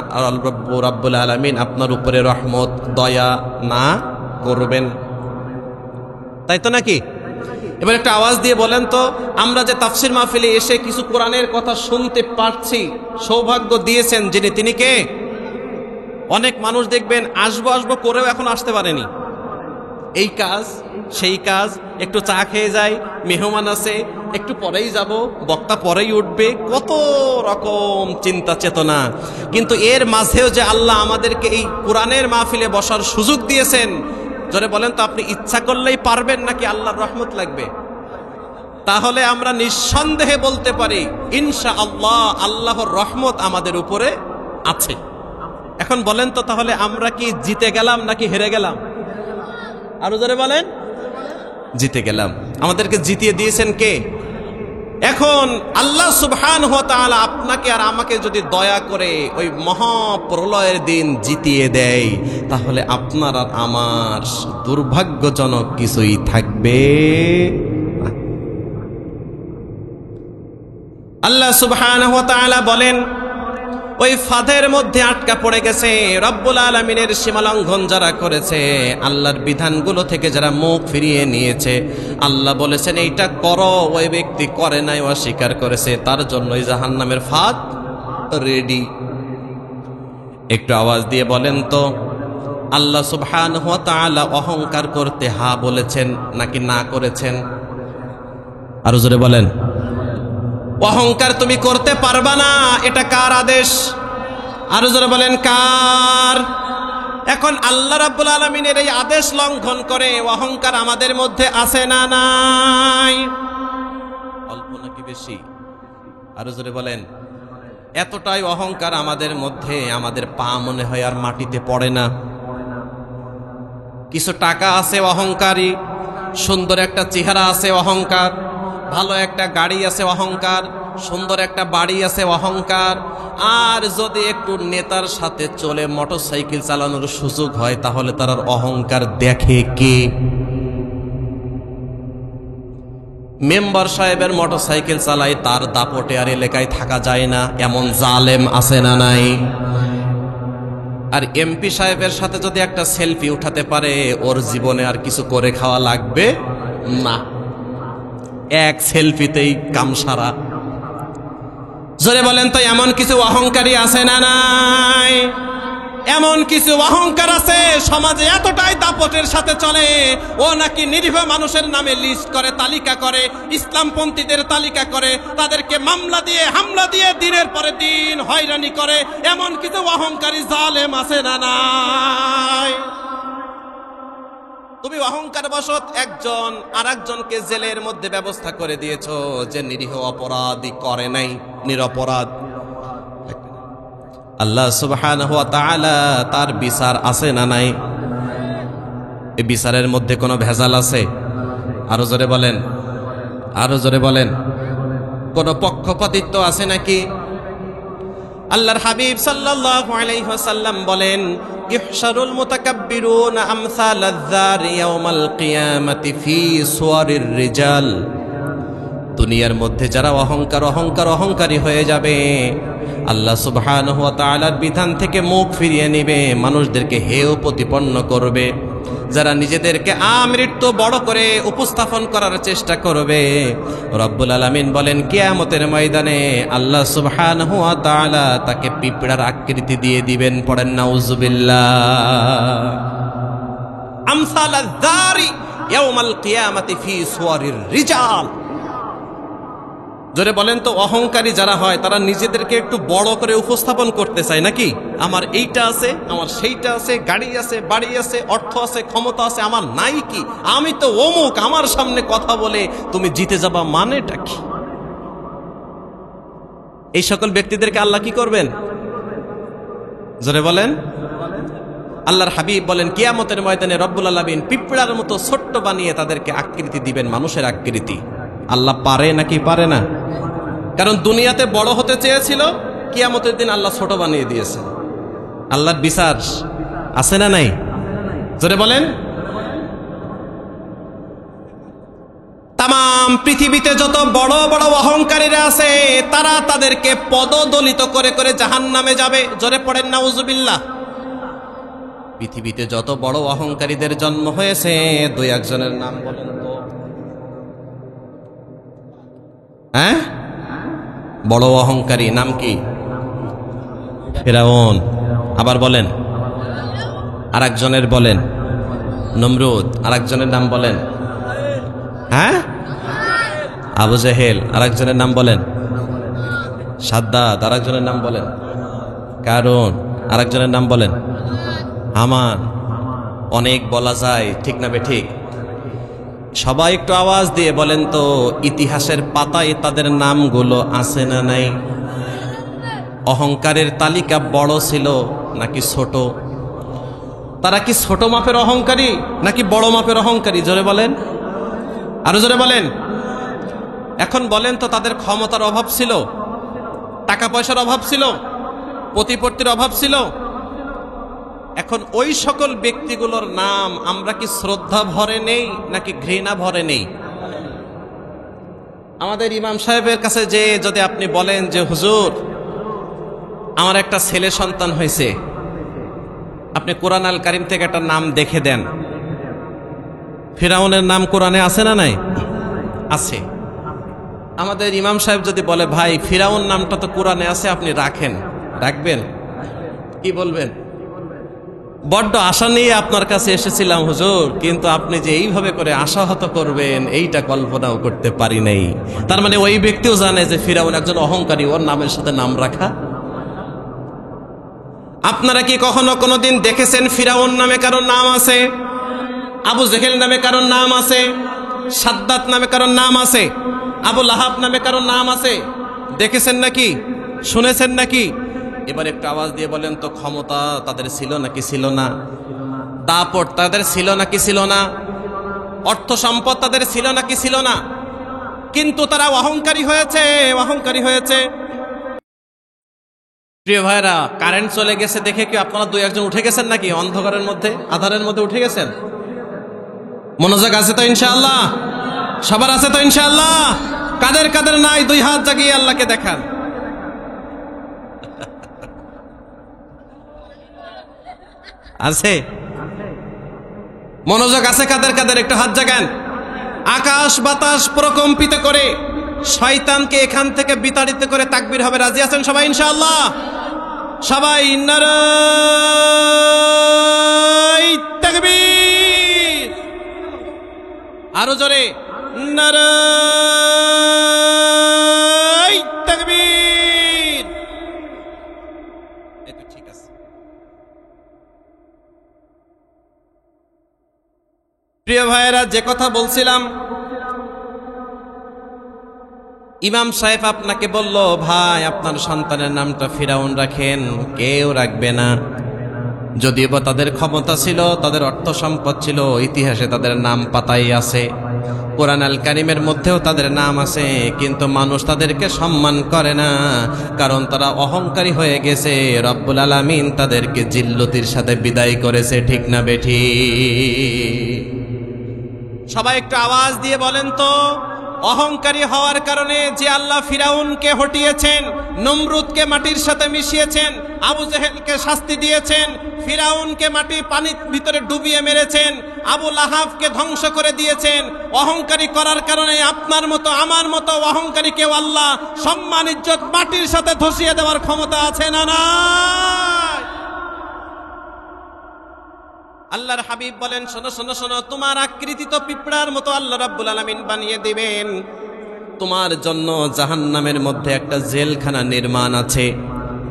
[SPEAKER 1] রব্বুল আলামিন আপনার উপরে রহমত দয়া না করবেন, তাই তো নাকি? এবার একটা আওয়াজ দিয়ে বলেন তো, আমরা যে তাফসির মাহফিলে এসে কিছু কোরআনের কথা শুনতে পারছি, সৌভাগ্য দিয়েছেন যিনি, তিনি কে? অনেক মানুষ দেখবেন আসবো আসবো করেও এখন আসতে পারেনি। এই কাজ সেই কাজ, একটু চা খেয়ে যায়, মেহমান আছে, একটু পরেই যাব, বক্তা পরেই উঠবে, কত রকম চিন্তা চেতনা। কিন্তু এর মাঝেও যে আল্লাহ আমাদেরকে এই কোরআনের মাহফিলে বসার সুযোগ দিয়েছেন, জোরে বলেন তো, আপনি ইচ্ছা করলেই পারবেন নাকি আল্লাহর রহমত লাগবে? তাহলে আমরা নিঃসন্দেহে বলতে পারি ইনশাআল্লাহ আল্লাহর রহমত আমাদের উপরে আছে। এখন বলেন তো, তাহলে আমরা কি জিতে গেলাম নাকি হেরে গেলাম? আরো জোরে বলেন। জিতে গেলাম। আমাদেরকে জিতিয়ে দিয়েছেন কে? এখন আল্লাহ সুবহানাহু ওয়া তাআলা আপনাকে আর আমাকে যদি দয়া করে ওই মহাপ্রলয়ের দিন জিতিয়ে দেয়, তাহলে আপনার আর আমার দুর্ভাগ্যজনক কিছুই থাকবে না। আল্লাহ সুবহানাহু ওয়া তাআলা বলেন, ওই ফাঁদের মধ্যে আটকা পড়ে গেছে, রব্বুল আলামিনের সীমালঙ্ঘন যারা করেছে, আল্লাহর বিধানগুলো থেকে যারা মুখ ফিরিয়ে নিয়েছে, আল্লাহ বলেছেন এইটা করো, ওই ব্যক্তি করে নাই, অস্বীকার করেছে, তার জন্যই জাহান্নামের ফাঁদ রেডি। একটু আওয়াজ দিয়ে বলেন তো, আল্লাহ সুবহানাহু ওয়া তাআলা অহংকার করতে হা বলেছেন নাকি না করেছেন? আরো জোরে বলেন। অহংকার তুমি করতে পারবা না, এটা কার আদেশ? আরো জোরে বলেন, কার? এখন আল্লাহ রাব্বুল আলামিনের এই আদেশ লঙ্ঘন করে অহংকার আমাদের মধ্যে আছে না নাই? অল্প নাকি বেশি? আরো জোরে বলেন। এতটাই অহংকার আমাদের মধ্যে, আমাদের পা মনে হয় আর মাটিতে পড়ে না। কিছু টাকা আছে অহংকারী, সুন্দর একটা চেহারা আছে অহংকার, ভালো একটা গাড়ি আছে অহংকার, সুন্দর একটা বাড়ি আছে অহংকার, আর যদি একটু নেতার সাথে চলে মোটরসাইকেল চালানোর সুযোগ হয়, তাহলে তার অহংকার দেখে কে? মেম্বার সাহেবের মোটরসাইকেল চালায়, তার দাপটে আর এলাকায় থাকা যায় না, এমন জালেম আছে না নাই? আর এমপি সাহেবের সাথে যদি একটা সেলফি উঠাতে পারে, ওর জীবনে আর কিছু করে খাওয়া লাগবে না, এক সেলফিতেই কাম সারা। জোরে বলেন তো এমন কিছু অহংকারী আছে না নাই? এমন কিছু অহংকার আছে সমাজে এতটাই দাপটের সাথে চলে, ও নাকি নিরীহ মানুষের নামে লিস্ট করে, তালিকা করে, ইসলামপন্থীদের তালিকা করে, তাদেরকে মামলা দিয়ে হামলা দিয়ে দিনের পরে দিন হয়রানি করে। এমন কিছু অহংকারী জালেম আছে না নাই? তুমি অহংকার বশত একজন আর একজনকে জেলের মধ্যে ব্যবস্থা করে দিয়েছো, যে নিরীহ অপরাধী করে নাই, নিরপরাধ। আল্লাহ সুবহানাহু ওয়া তাআলা তার বিচার আছে না নাই? এই বিচারের মধ্যে কোনো ভেজাল আছে? আরো জোরে বলেন, আরো জোরে বলেন। কোন পক্ষপাতিত্ব আছে নাকি? আল্লাহর হাবিব সাল্লাল্লাহু আলাইহি ওয়াসাল্লাম বলেন, ইহশারুল মুতাকাব্বিরুন আমসালায যার ইয়াউমাল কিয়ামাতি ফি সুওয়ারির রিজাল। দুনিয়ার মধ্যে যারা অহংকারী হয়ে যাবে, আল্লাহ সুবহানাহু ওয়া তাআলার বিধান থেকে মুখ ফিরিয়ে নেবে, মানুষদেরকে হেয় প্রতিপন্ন করবে, যারা নিজেদেরকে আমৃত্যু বড় করে উপস্থাপন করার চেষ্টা করবে, রব্বুল আলামিন বলেন কিয়ামতের ময়দানে আল্লাহ সুবহানাহু ওয়া তাআলা তাকে পিঁপড়ার আকৃতি দিয়ে দিবেন। পড়েন নাউযুবিল্লাহ। আমসালায যারি ইয়াউমাল কিয়ামাতি ফি সুওয়ারির রিজাল। জোরে বলেন তো, অহংকারী যারা হয় তারা নিজেদেরকে একটু বড় করে উপস্থাপন করতে চায় নাকি? আমার এইটা আছে, আমার সেইটা আছে, গাড়ি আছে, বাড়ি আছে, অর্থ আছে, ক্ষমতা আছে, আমার নাই কি? আমি তো অমুক, আমার সামনে কথা বলে তুমি জিতে যাবা, মানেটা কি? এই সকল ব্যক্তিদেরকে আল্লাহ কি করবেন? জোরে বলেন। আল্লাহর হাবিব বলেন কিয়ামতের ময়দানে রব্বুল আলামিন পিঁপড়ার মতো ছোট্ট বানিয়ে তাদেরকে আকৃতি দিবেন, মানুষের আকৃতি। আল্লাহ পারে নাকি পারে না? কারণ দুনিয়াতে বড় হতে চেয়েছিল, কিয়ামতের দিন আল্লাহ ছোট বানিয়ে দিয়েছে। আল্লাহর বিচার আছে না নাই? জোরে বলেন। তাম পৃথিবীতে যত বড় বড় অহংকারীরা আছে, তারা তাদেরকে পদদলিত করে করে জাহান্নামে যাবে। জোরে পড়েন নাউযুবিল্লাহ। পৃথিবীতে যত বড় অহংকারীদের জন্ম হয়েছে, দুই একজনের নাম বলেন তো। হ্যাঁ, বড় অহংকারী নাম কি? ফিরাউন। আবার বলেন। আর একজনের বলেন নমরুদ। আর একজনের নাম বলেন। হ্যাঁ, আবু জেহেল। আর একজনের নাম বলেন সাদ্দাত। আর একজনের নাম বলেন কারুন। আর একজনের নাম বলেন হামান। অনেক বলা যায়, ঠিক না বেঠিক? সবাই একটু আওয়াজ দিয়ে বলেন তো, ইতিহাসের পাতায় তাদের নামগুলো আছে না নাই? অহংকারের তালিকা বড় ছিল নাকি ছোট? তারা কি ছোট মাপের অহংকারী নাকি বড় মাপের অহংকারী? জোরে বলেন, আরো জোরে বলেন। এখন বলেন তো, তাদের ক্ষমতার অভাব ছিল, টাকা পয়সার অভাব ছিল, প্রতিপত্তির অভাব ছিল? এখন ওই সকল ব্যক্তিগুলোর নাম আমরা কি শ্রদ্ধা ভরে নেই নাকি ঘৃণা ভরে নেই? আমাদের ইমাম সাহেবের কাছে যে যদি আপনি বলেন যে হুজুর আমার একটা ছেলে সন্তান হয়েছে, আপনি কোরআন আল কারিম থেকে একটা নাম দেখে দেন। ফিরাউনের নাম কোরআনে আছে না নাই? আছে। আমাদের ইমাম সাহেব যদি বলে ভাই ফিরাউন নামটা তো কোরআনে আছে, আপনি রাখেন, রাখবেন? কি বলবেন? বড্ড আশা নিয়ে আপনার কাছে এসেছিলাম হুজুর, কিন্তু আপনি যে এইভাবে করে আশাহত করবেন এইটা কল্পনাও করতে পারি নাই। তার মানে ওই ব্যক্তিও জানে যে ফিরাউন একজন অহংকারী, ওর নামের সাথে নাম রাখা। আপনারা কি কখনো কোনোদিন দেখেছেন ফিরাউন নামে কারোর নাম আছে? আবু জেহেল নামে কারোর নাম আছে? সাদ্দাত নামে কারোর নাম আছে? আবু লাহাব নামে কারোর নাম আছে? দেখেছেন নাকি? শুনেছেন নাকি? এবার একটু আওয়াজ দিয়ে বলেন তো, ক্ষমতা তাদের ছিল নাকি ছিল না? দাপট তাদের ছিল নাকি ছিল না? অর্থ সম্পদ তাদের ছিল নাকি ছিল না? কিন্তু তারা অহংকারী হয়েছে, অহংকারী হয়েছে। প্রিয় ভাইরা, কারেন্ট চলে গেছে দেখে কি আপনারা দুই একজন উঠে গেছেন নাকি? অন্ধকারের মধ্যে, আধারের মধ্যে উঠে গেছেন? মনোযোগ আছে তো ইনশাআল্লাহ? সবার আছে তো ইনশাআল্লাহ? কাদের কাদের নাই দুই হাত জাগিয়ে আল্লাহকে দেখান। আছে? মনোযোগ আছে কাদের কাদের? একটু হাত জাগান। আকাশ বাতাস প্রকম্পিত করে শয়তানকে এখান থেকে বিতাড়িত করে তাকবীর হবে। রাজি আছেন সবাই ইনশাআল্লাহ? সবাই নারায়ে তাকবীর, আরো জোরে নারায়ে তাকবীর। এই তো ঠিক আছে। প্রিয় ভাইয়েরা, যে কথা বলছিলাম, ইমাম সাহেব আপনাকে বলল, ভাই আপনার সন্তানের নামটা ফিরাউন রাখেন। কেউ রাখবে না। যদিও বা তাদের ক্ষমতা ছিল, তাদের অর্থ সম্পদ ছিল, ইতিহাসে তাদের নাম পাতাই আছে, কোরআন আল কারিমের মধ্যেও তাদের নাম আছে, কিন্তু মানুষ তাদেরকে সম্মান করে না, কারণ তারা অহংকারী হয়ে গেছে। রব্বুল আলামিন তাদেরকে জিল্লতির সাথে বিদায় করেছে। ঠিক না বেঠি? সবাই একটু আওয়াজ দিয়ে বলেন তো, অহংকারী হওয়ার কারণে যে আল্লাহ ফিরাউনকে হটিয়েছেন, নমরুদকে মাটির সাথে মিশিয়েছেন, আবু জেহেলকে শাস্তি দিয়েছেন, ফিরাউনকে পানির ভিতরে ডুবিয়ে মেরেছেন, আবু লাহাবকে ধ্বংস করে দিয়েছেন, অহংকারী করার কারণে আপনার মতো আমার মতো অহংকারী কেউ আল্লাহ সম্মান ইজ্জত মাটির সাথে ধসিয়ে দেওয়ার ক্ষমতা আছে না নাই? আল্লাহর হাবিব বলেন, শোনো শোনো শোনো, তোমার আকৃতি তো পিঁপড়ার মতো আল্লাহ রাব্বুল আলামিন বানিয়ে দিবেন। তোমার জন্য জাহান্নামের মধ্যে একটা জেলখানা নির্মাণ আছে।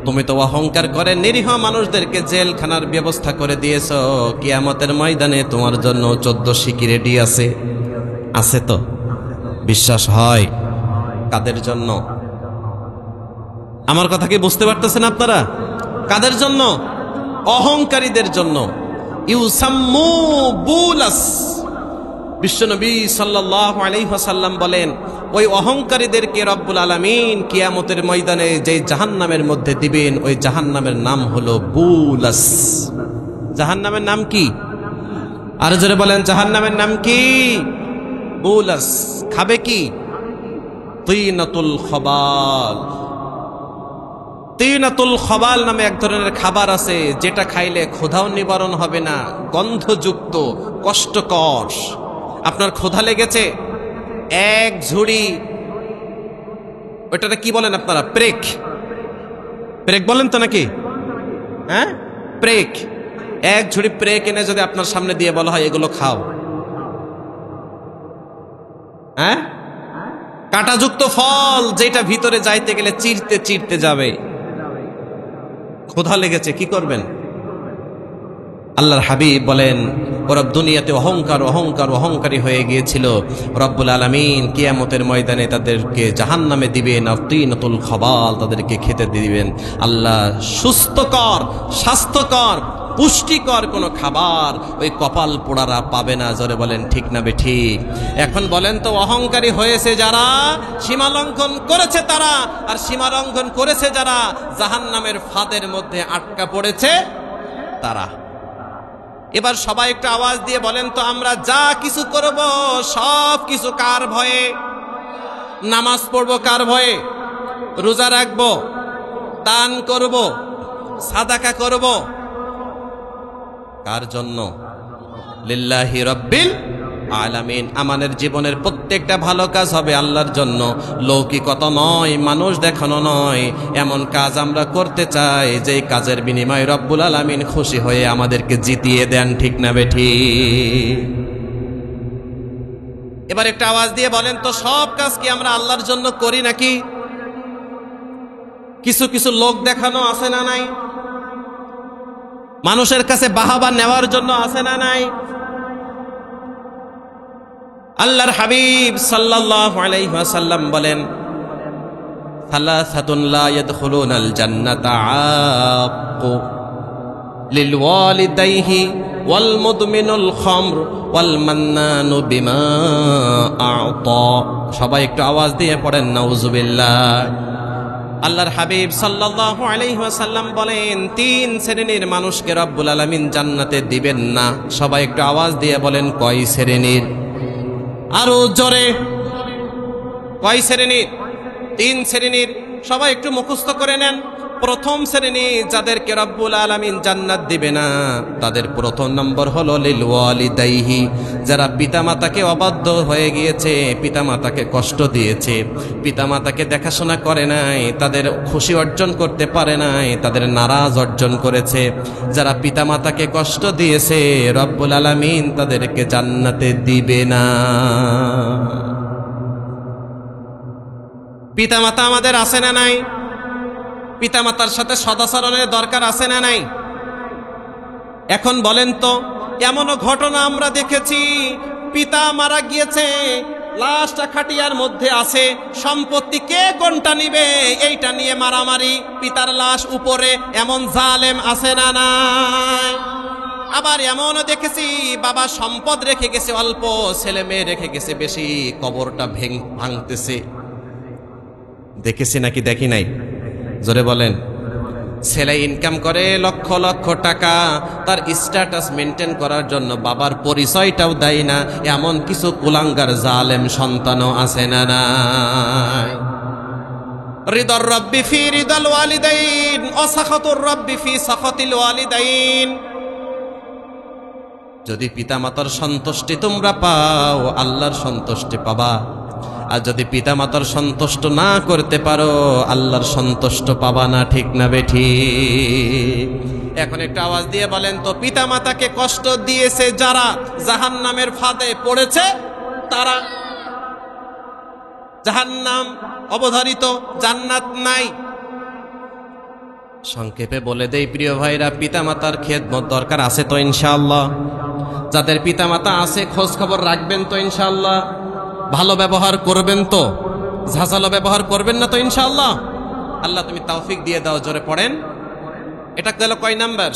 [SPEAKER 1] তুমি তো অহংকার করে নিরীহ মানুষদেরকে জেলখানার ব্যবস্থা করে দিয়েছো। কিয়ামতের ময়দানে তোমার জন্য 14 শিকি রেডি আছে। আছে তো? বিশ্বাস হয়? কাদের জন্য? আমার কথা কি বুঝতে পারতেছেন আপনারা? কাদের জন্য? অহংকারীদের জন্য। ইউসাম্মু বুলাস। বিশ্বনবী সাল্লাল্লাহু আলাইহি ওয়াসাল্লাম বলেন, ওই অহংকারীদেরকে রব্বুল আলামিন কিয়ামতের ময়দানে যে জাহান্নামের মধ্যে দিবেন, ওই জাহান্নামের নাম হলো বুলাস। জাহান্নামের নাম কি? আর জোরে বলেন, জাহান্নামের নাম কি? বুলাস। খাবে কি? তিনাতুল খবাল। তিনাতুল খবাল নামে এক ধরনের খাবার আছে, যেটা খাইলে ক্ষুধাও নিবারণ হবে না, গন্ধযুক্ত, কষ্টকর। আপনার ক্ষুধা লেগেছে, এক ঝুড়ি, ওইটাতে কি বলেন আপনারা? প্রেক। প্রেক বলেন তো নাকি? হ্যাঁ, প্রেক। এক ঝুড়ি প্রেক এনে যদি আপনার সামনে দিয়ে বলা হয় এগুলো খাও, হ্যাঁ, কাঁটাযুক্ত ফল, যেটা ভিতরে যাইতে গেলে চিরতে চিরতে যাবে। ক্ষুধা লেগেছে, কি করবেন? আল্লাহর হাবিব বলেন, ওরা দুনিয়াতে অহংকার অহংকার অহংকারী হয়ে গিয়েছিল। রব্বুল আলামিন কিয়ামতের ময়দানে তাদেরকে জাহান্নামে দিবেন, আর তিনাতুল খবাল, তাদেরকে খেতে দিবেন। আল্লাহ সুস্থকর, স্বাস্থ্যকর, পুষ্টিকর কোনো খাবার ওই কপাল পোড়ারা পাবে না। জোরে বলেন ঠিক না বেঠিক? এখন বলেন তো, অহংকারী হয়েছে যারা, সীমা লঙ্ঘন করেছে তারা, আর সীমা লঙ্ঘন করেছে যারা, জাহান্নামের ফাঁদের মধ্যে আটকা পড়েছে তারা। এবার সবাই একটু আওয়াজ দিয়ে বলেন তো, আমরা যা কিছু করব সব কিছু কার ভয়ে? নামাজ পড়বো কার ভয়ে? রোজা রাখবো, দান করব, সাদাকা করব, কার জন্য? লিল্লাহি রাব্বিল আলামিন। আমাদের জীবনের প্রত্যেকটা ভালো কাজ হবে আল্লাহর জন্য, লৌকিকতা নয়, মানুষ দেখানো নয়। এমন কাজ আমরা করতে চাই যে কাজের বিনিময়ে রব্বুল আলামিন খুশি হয়ে আমাদেরকে জিতিয়ে দেন। ঠিক না বেঠি? এবার একটা আওয়াজ দিয়ে বলেন তো, সব কাজ কি আমরা আল্লাহর জন্য করি নাকি কিছু কিছু লোক দেখানো আছে না নাই? মানুষের কাছে বাহাবা নেওয়ার জন্য আছে না নাই? আল্লাহর হাবিব সাল্লাল্লাহু আলাইহি ওয়াসাল্লাম বলেন, সালাসাতুন লা ইয়াদখুলুনাল জান্নাতা আক্কু লিল ওয়ালিদাইহি ওয়াল মুদমিনুল খামর ওয়াল মান্নানু বিমা আ'তা। সবাই একটু আওয়াজ দিয়ে পড়েন নাউজুবিল্লাহ। আল্লাহর হাবিব সাল্লাল্লাহু আলাইহি ওয়াসাল্লাম বলেন, 3 শ্রেণীর মানুষকে রব্বুল আলামিন জান্নাতে দিবেন না। সবাই একটু আওয়াজ দিয়ে বলেন, কয় শ্রেণীর? আরো জোরে, কয় শ্রেণীর? 3 শ্রেণীর। সবাই একটু মুখস্থ করে নেন। প্রথম শ্রেণী যাদেরকে রব্বুল আলামিন জান্নাত দিবে না, তাদের প্রথম নম্বর হলো লিল ওয়ালিদাইহি, যারা পিতামাতাকে অবাধ্য হয়ে গিয়েছে, পিতামাতাকে কষ্ট দিয়েছে, পিতামাতাকে দেখাশোনা করে নাই, তাদের খুশি অর্জন করতে পারে নাই, তাদের নারাজ অর্জন করেছে। যারা পিতামাতাকে কষ্ট দিয়েছে, রব্বুল আলামিন তাদেরকে জান্নাতে দিবে না। পিতামাতা আমাদের আছে না নাই? পিতামাতার সাথে সদাচরণের দরকার আছে না নাই? এখন বলেন তো, এমনও ঘটনা আমরা দেখেছি, পিতা মারা গিয়েছে, লাশটা খাটিয়ার মধ্যে আছে, সম্পত্তি কে কোনটা নিবে এইটা নিয়ে মারামারি, পিতার লাশ উপরে, এমন জালেম আছে না নাই? আবার এমনও দেখেছি, বাবা সম্পদ রেখে গেছে অল্প, ছেলে মেয়ে রেখে গেছে বেশি, কবরটা ভাঙতেছে। দেখেছি নাকি দেখি নাই? জোরে বলেন। ছেলে ইনকাম করে লক্ষ লক্ষ টাকা, তার স্ট্যাটাস মেনটেন করার জন্য বাবার পরিচয়টাও দেয় না, এমন কিছু কুলাঙ্গার জালেম সন্তানও আছে না নাই? রিদার রব্বি ফি রিদাল ওয়ালিদাইন ওয়া সাখাতুর রব্বি ফি সাখাতিল ওয়ালিদাইন। যদি পিতামাতার সন্তুষ্টি তোমরা পাও, আল্লাহর সন্তুষ্টি পাবা। আর যদি পিতামাতার সন্তুষ্ট না করতে পারো, আল্লাহর সন্তুষ্ট পাবা না। ঠিক না বেঠি? এখন একটু আওয়াজ দিয়ে বলেন তো, পিতামাতাকে কষ্ট দিয়েছে যারা, জাহান্নামের ফাঁদে পড়েছে তারা। জাহান্নাম অবধারিত, জান্নাত নাই। সংক্ষেপে বলে দেই প্রিয় ভাইরা, পিতামাতার খেদমত দরকার আছে তো ইনশাআল্লাহ? যাদের পিতামাতা আছে খোঁজ খবর রাখবেন তো ইনশাআল্লাহ? ভালো ব্যবহার করবেন তো? ঝাঁঝালো ব্যবহার করবেন না তো ইনশাআল্লাহ? আল্লাহ তুমি তৌফিক দিয়ে দাও। জোরে পড়েন। এটা গেল কয় নাম্বার?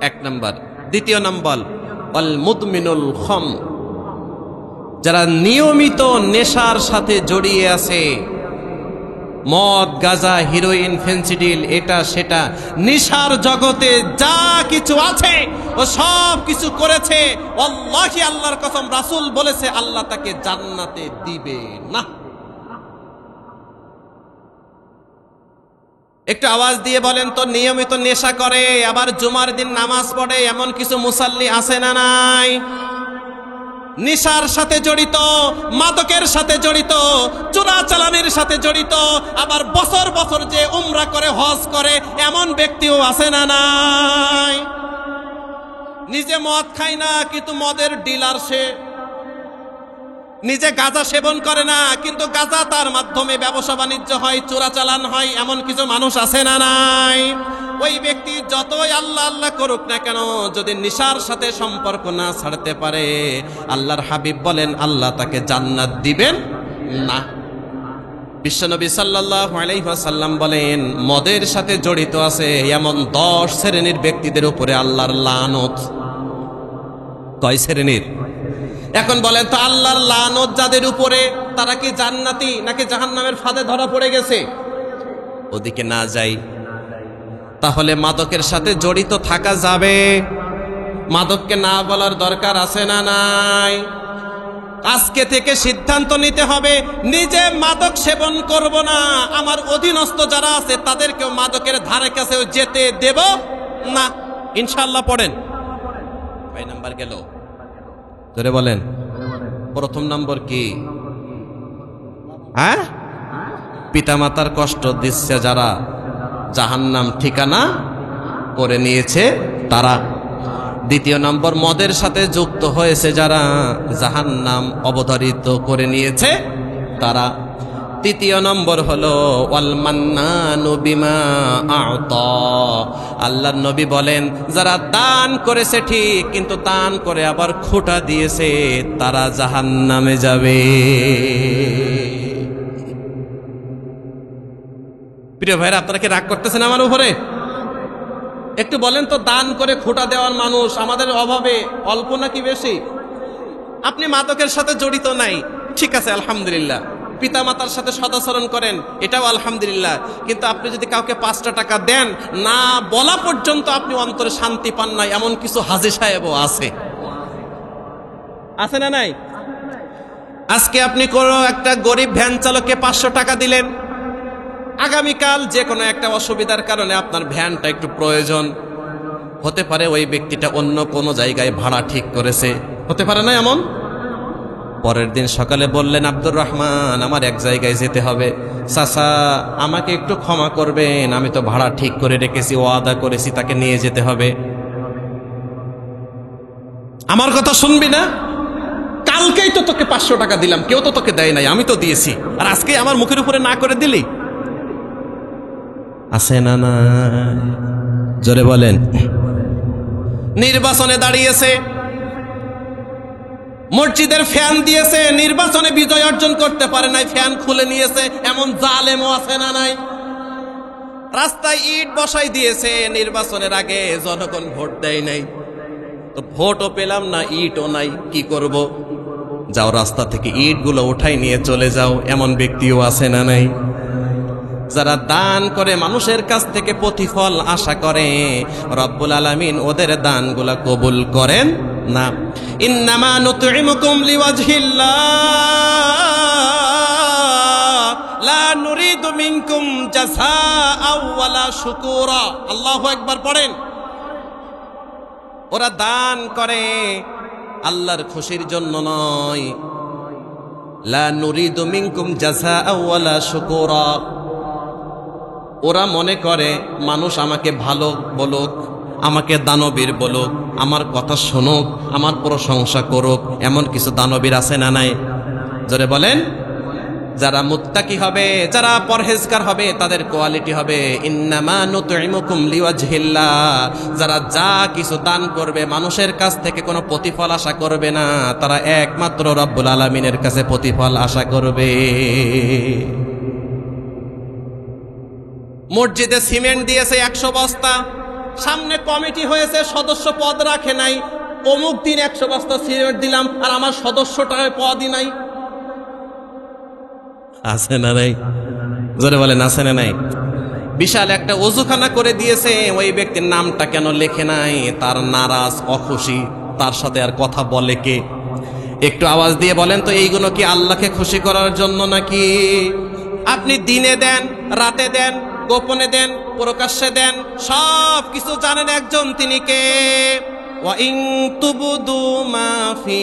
[SPEAKER 1] 1 নাম্বার। দ্বিতীয় নাম্বার, আল মুদমিনুল খম, যারা নিয়মিত নেশার সাথে জড়িয়ে আছে, মদ, গাঁজা, হিরোইন, ফেন্সিডিল, এটা সেটা, নিশার জগতে যা কিছু আছে ও সব কিছু করেছে। আল্লাহি, আল্লাহর কসম, রাসূল বলেছে আল্লাহ তাকে জান্নাতে দিবে না। একটু আওয়াজ দিয়ে বলেন তো, নিয়মিত নেশা করে আবার জুমার দিন নামাজ পড়ে এমন কিছু মুসাল্লি আছে না নাই? নিশার সাথে জড়িত, মাদকের সাথে জড়িত, চোরাচালানির সাথে জড়িত, আবার বছর বছর যে উমরা করে, হজ করে, এমন ব্যক্তিও আছে না নাই? নিজে মদ খায় না কিন্তু মদের ডিলার সে। নিজে গাঁজা সেবন করে না কিন্তু গাঁজা তার মাধ্যমে ব্যবসা বাণিজ্য হয়, চোরাচালান হয়, এমন কিছু মানুষ আছে না নাই? ওই ব্যক্তি যতই আল্লাহ আল্লাহ করুক না কেন, যদি নিশার সাথে সম্পর্ক না ছাড়তে পারে, আল্লাহর হাবিব বলেন আল্লাহ তাকে জান্নাত দিবেন না। বিশ্বনবী সাল্লাল্লাহু আলাইহি ওয়াসাল্লাম বলেন, মদের সাথে জড়িত আছে এমন 10 শ্রেণীর ব্যক্তিদের উপরে আল্লাহর লানত। কয় শ্রেণীর? এখন বলেন তো, আল্লাহর লানত যাদের উপরে, তারা কি জান্নাতি নাকি জাহান্নামের ফাঁদে ধরা পড়ে গেছে? ওদিকে না যাই, তাহলে মাদকের সাথে জড়িত থাকা যাবে? মাদককে না বলার দরকার আছে না নাই? আজকে থেকে সিদ্ধান্ত নিতে হবে, নিজে মাদক সেবন করব না, আমার অধীনস্থ যারা আছে তাদেরকেও মাদকের ধারে কাছেও যেতে দেব না। ইনশাআল্লাহ পড়েন। কয় নাম্বার গেল? ধরে বলেন। প্রথম নম্বর কি? হ্যাঁ, পিতামাতার কষ্ট দিচ্ছে যারা, জাহান্নাম ঠিকানা করে নিয়েছে তারা। দ্বিতীয় নম্বর, মদের সাথে যুক্ত হয়েছে যারা, জাহান্নাম অবধারিত করে নিয়েছে তারা। তৃতীয় নম্বর হলো ওয়াল মান্নানু বিমা আ'তা, আল্লাহর নবী বলেন যারা দান করেছে ঠিক, কিন্তু দান করে আবার খোঁটা দিয়েছে, তারা জাহান্নামে যাবে। প্রিয় ভাইরা, আপনারা কি রাগ করতেছেন আমার উপরে? একটু বলেন তো, দান করে খোঁটা দেওয়ার মানুষ আমাদের অভাবে অল্প নাকি বেশি? আপনি মাদকের সাথে জড়িত নাই, ঠিক আছে, আলহামদুলিল্লাহ। পিতামাতার সাথে সদাচরণ করেন, এটাও আলহামদুলিল্লাহ। কিন্তু আপনি যদি কাউকে 5টা টাকা দেন, না বলা পর্যন্ত আপনি অন্তরে শান্তি পান না, এমন কিছু হাজী সাহেবও আছে। আছে না নাই? আজকে আপনি কোনো একটা গরিব ভ্যান চালককে 500 টাকা দিলেন, আগামীকাল যে কোনো একটা অসুবিধার কারণে আপনার ভ্যানটা একটু প্রয়োজন হতে পারে, ওই ব্যক্তিটা অন্য কোনো জায়গায় ভাড়া ঠিক করেছে, হতে পারে না এমন? পরের দিন সকালে বললেন, আব্দুর রহমান আমার এক জায়গায় যেতে হবে, চাচা আমাকে একটু ক্ষমা করবেন, আমি তো ভাড়া ঠিক করে রেখেছি, ওয়াদা করেছি তাকে নিয়ে যেতে হবে। আমার কথা শুনবি না? কালকেই তো তোকে 500 টাকা দিলাম, কেউ তো তোকে দেয় নাই, আমি তো দিয়েছি, আর আজকে আমার মুখের উপরে না করে দিলি। আছে না না? জোরে বলেন। নির্বাচনে দাঁড়িয়েছে, মসজিদের ফ্যান দিয়েছে, নির্বাচনে বিজয় অর্জন করতে পারে নাই, ফ্যান খুলে নিয়েছে, এমন জালেমও আছে না নাই? রাস্তায় ইট বসাই দিয়েছে, নির্বাচনের আগে জনগণ ভোট দেয় নাই, তো ভোটও পেলাম না, ইটও নাই, কি করব? যাও রাস্তা থেকে ইটগুলো উঠাই নিয়ে চলে যাও, এমন ব্যক্তিও আছে না নাই? যারা দান করে মানুষের কাছ থেকে প্রতিফল আশা করে, রব্বুল আলামিন ওদের দানগুলা কবুল করেন না। ইন্নামা নুতইমুকুম লিওয়াজহিল্লাহ লা নুরিদু মিনকুম জাযাআও ওয়ালা শুকুরা। আল্লাহু আকবার পড়েন। ওরা দান করে আল্লাহর খুশির জন্য নয়। লা নুরিদু মিনকুম জাযাআও ওয়ালা শুকুরা। ওরা মনে করে মানুষ আমাকে ভালো বলুক, আমাকে দানবীর বলুক, আমার কথা শুনুক, আমার প্রশংসা করুক, এমন কিছু দানবীর আছে না নাই? জোরে বলেন। যারা মুত্তাকি হবে, যারা পরহেজগার হবে, তাদের কোয়ালিটি হবে ইন্নামা নুতইমুকুম লিওয়াজহিল্লাহ। যারা যা কিছু দান করবে মানুষের কাছ থেকে কোনো প্রতিফল আশা করবে না, তারা একমাত্র রব্বুল আলামিনের কাছে প্রতিফল আশা করবে। মসজিদে সিমেন্ট দিয়েছে 100 বস্তা, সামনে কমিটি হয়েছে, সদস্য পদ রাখে নাই, অমুক দিন 100 বস্তা সিমেন্ট দিলাম, আর আমার সদস্যটার পদই নাই। আছে না নাই? জোরে বলেন, আছে না নাই? বিশাল একটা ওযুখানা করে দিয়েছে, ওই ব্যক্তির নামটা কেন লেখে নাই? তার নারাজ, অখুশি, তার সাথে আর কথা বলে কে? একটু আওয়াজ দিয়ে বলেন তো, এইগুলো কি আল্লাহকে খুশি করার জন্য নাকি? আপনি দিনে দেন, রাতে দেন, গোপনে দেন, প্রকাশ্যে দেন, সব কিছু জানেন একজন, তিনি কে? ওয়া ইন তুবদু মা ফি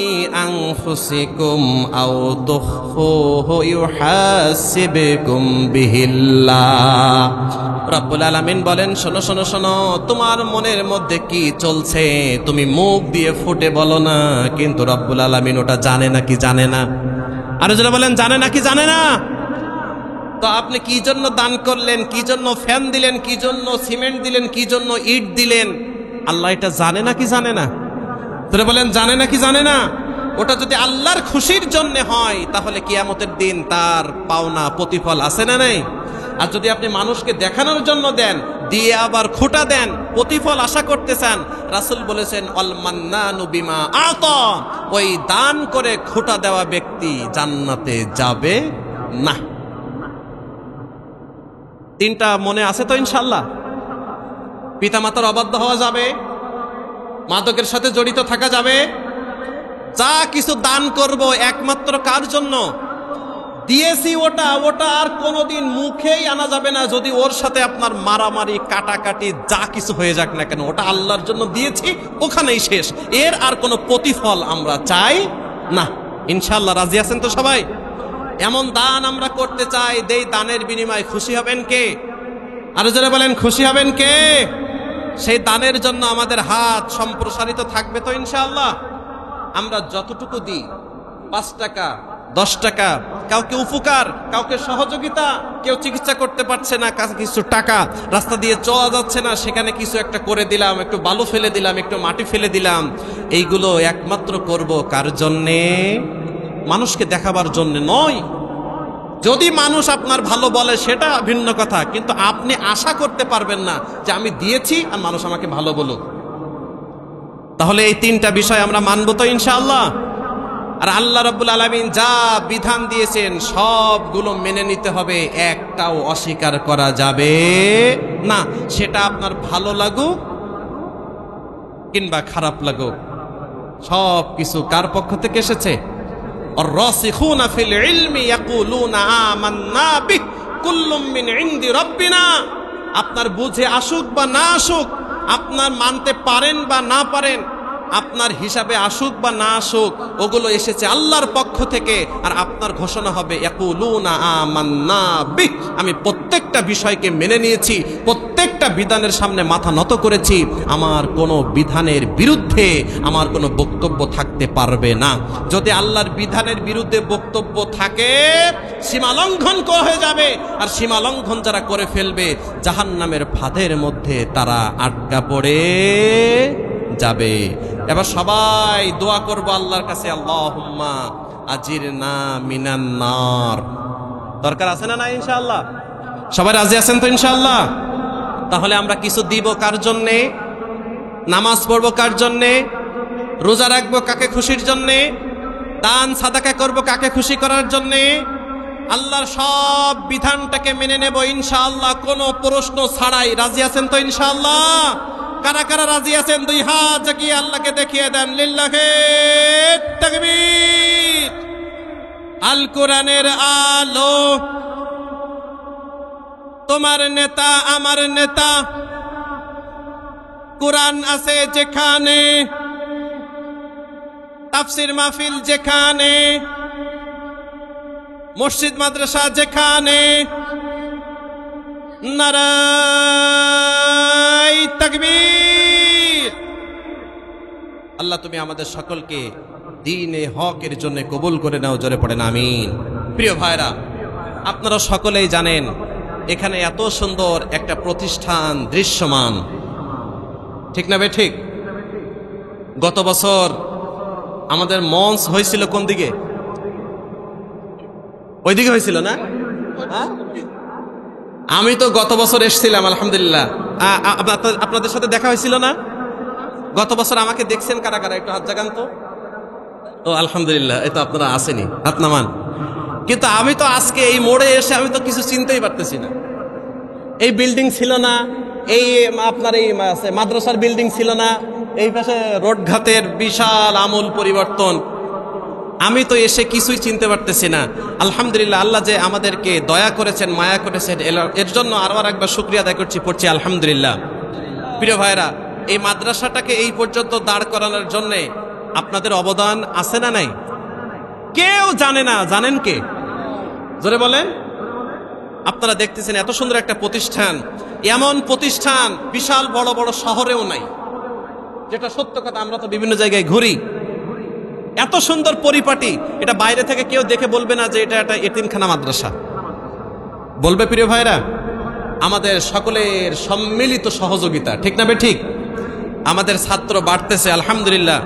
[SPEAKER 1] আনফুসিকুম আও তুখফুহু ইউহাসিবকুম বিহিল্লাহ। রব্বুল আলামিন বলেন, শোনো শোনো শোনো, তোমার মনের মধ্যে কি চলছে তুমি মুখ দিয়ে ফুটে বলো না, কিন্তু রব্বুল আলামিন ওটা জানে নাকি জানে না? আর যারা বলেন জানে নাকি জানে না? তো আপনি কি জন্য দান করলেন, কি জন্য ফ্যান দিলেন, কি জন্য সিমেন্ট দিলেন, কি জন্য ইট দিলেন, আল্লাহ এটা জানে নাকি জানে না? তোরা বলেন জানে নাকি জানে না? ওটা যদি আল্লাহর খুশির জন্য হয়, তাহলে কিয়ামতের দিন তার পাওনা প্রতিফল আছে না নাই? আর যদি আপনি মানুষকে দেখানোর জন্য দেন, দিয়ে আবার খুঁটা দেন, প্রতিফল আশা করতে চান, রাসূল বলেছেন আল মান্নানু বিমা আতা, ওই দান করে খুঁটা দেওয়া ব্যক্তি জান্নাতে যাবে না। তিনটা মনে আছে তো ইনশাআল্লাহ? পিতামাতার অবাধ্য হওয়া যাবে, মাদকের সাথে জড়িত থাকা যাবে, যা কিছু দান করব একমাত্র কার জন্য দিয়েছি, ওটা আর কোনোদিন মুখেই আনা যাবে না। যদি ওর সাথে আপনার মারামারি, কাটাকাটি, যা কিছু হয়ে যাক না কেন, ওটা আল্লাহর জন্য দিয়েছি, ওখানেই শেষ, এর আর কোনো প্রতিফল আমরা চাই না। ইনশাআল্লাহ রাজি আছেন তো সবাই? এমন দান আমরা করতে চাই, দেই, দানের বিনিময়ে খুশি হবেন কে? আরো যারা বলেন খুশি হবেন কে? সেই দানের জন্য আমাদের হাত সম্প্রসারিত থাকবে তো ইনশাআল্লাহ। আমরা যতটুকু দিই, 5 টাকা, 10 টাকা, কাউকে উপকার, কাউকে সহযোগিতা, কেউ চিকিৎসা করতে পারছে না, কাছে কিছু টাকা, রাস্তা দিয়ে চলা যাচ্ছে না, সেখানে কিছু একটা করে দিলাম, একটু বালু ফেলে দিলাম, একটু মাটি ফেলে দিলাম, এইগুলো একমাত্র করব কার জন্যে? মানুষকে দেখাবার জন্য নয়। যদি মানুষ আপনার ভালো বলে সেটা ভিন্ন কথা, কিন্তু আপনি আশা করতে পারবেন না যে আমি দিয়েছি আর মানুষ আমাকে ভালো বলুক। তাহলে এই তিনটা বিষয় আমরা মানব তো ইনশাআল্লাহ। আর আল্লাহ রাব্বুল আলামিন যা বিধান দিয়েছেন সবগুলো মেনে নিতে হবে, একটাও অস্বীকার করা যাবে না। সেটা আপনার ভালো লাগুক কিংবা খারাপ লাগুক, সব কিছু কার পক্ষ থেকে এসেছে? আর রাসিখুনা ফিল ইলমি ইয়াকুলুনা আমান্না বিহি কুল্লুম মিন ইনদি রাব্বিনা, আপনার বুঝে আসুক বা না আসুক, আপনার মানতে পারেন বা না পারেন, আপনার হিসাবে আসুক বা না আসুক, ওগুলো এসেছে আল্লাহর পক্ষ থেকে। আর আপনার ঘোষণা হবে ইয়াকুলুনা আমান্না বিহ, আমি প্রত্যেকটা বিষয়কে মেনে নিয়েছি, প্রত্যেকটা বিধানের সামনে মাথা নত করেছি, আমার কোনো বিধানের বিরুদ্ধে আমার কোনো বক্তব্য থাকতে পারবে না। যদি আল্লাহর বিধানের বিরুদ্ধে বক্তব্য থাকে সীমা লঙ্ঘন হয়ে যাবে, আর সীমা লঙ্ঘন যারা করে ফেলবে জাহান্নামের ফাঁদের মধ্যে তারা আটকা পড়ে যাবে। এবার সবাই দোয়া করবো আল্লাহর কাছে, আল্লাহুম্মা আজিরনা মিনান নার। দরকার আছে না? ইনশাআল্লাহ সবাই রাজি আছেন তো? ইনশাআল্লাহ। তাহলে আমরা কিছু দিব কার জন্যে? নামাজ পড়বো কার জন্যে? রোজা রাখবো কাকে খুশির জন্যে? দান সাদাকা করবো কাকে খুশি করার জন্যে? আল্লাহর সব বিধানটাকে মেনে নেব ইনশাআল্লাহ, কোনো প্রশ্ন ছাড়াই। রাজি আছেন তো? ইনশাআল্লাহ। কারা কারা রাজি আছেন? দুই হাত জাগিয়ে আল্লাহকে দেখিয়ে দেন। লিল্লাহে তাকবীর। আল কোরআনের আলো, তোমার নেতা আমার নেতা, কোরআন আছে যেখানে, তাফসির মাহফিল যেখানে, মসজিদ মাদ্রাসা যেখানে, নারায়ে তাকবীর। আল্লাহ তুমি আমাদের সকলকে দ্বীনে হকের জন্য কবুল করে নাও। জোরে পড়েন আমিন। প্রিয় ভাইরা, আপনারা সকলেই জানেন এখানে এত সুন্দর একটা প্রতিষ্ঠান দৃশ্যমান, ঠিক না? ঠিক। গত বছর আমাদের মঞ্চ হয়েছিল কোন দিকে? ওইদিকে হয়েছিল না? আমি তো গত বছর এসেছিলাম আলহামদুলিল্লাহ। আপনাদের সাথে দেখা হয়েছিল না গত বছর? আমাকে দেখছেন কারা কারা? একটু হাত জাগান তো। ও আলহামদুলিল্লাহ, এই তো আপনারা আসেনি, হাত নামান। কিন্তু আমি তো আজকে এই মোড়ে এসে আমি তো কিছু চিনতেই পারতেছি না। এই বিল্ডিং ছিল না, এই আপনার এই মাদ্রাসার বিল্ডিং ছিল না, এই পাশে রোডঘাটের বিশাল আমূল পরিবর্তন, আমি তো এসে কিছুই চিনতে পারতেছি না। আলহামদুলিল্লাহ, আল্লাহ যে আমাদেরকে দয়া করেছেন, মায়া করেছেন, এর জন্য আরো একবার শুকরিয়া আদায় করছি, পড়ছি আলহামদুলিল্লাহ। প্রিয় ভাইরা, এই মাদ্রাসাটাকে এই পর্যন্ত দাঁড় করানোর জন্য আপনাদের অবদান আছে না নাই? কেউ জানে না, জানেন কে? জোরে বলেন। আপনারা দেখতেছেন এত সুন্দর একটা প্রতিষ্ঠান, এমন প্রতিষ্ঠান বিশাল বড় বড় শহরেও নাই, যেটা সত্য কথা। আমরা তো বিভিন্ন জায়গায় ঘুরি, এত সুন্দর পরিপাটি, এটা বাইরে থেকে কেউ দেখে বলবে না যে এটা একটা এতিমখানা মাদ্রাসা, বলবে প্রিয় ভাইরা আমাদের সকলের সম্মিলিত সহযোগিতা, ঠিক না? ঠিক। আমাদের ছাত্র বাড়তেছে আলহামদুলিল্লাহ।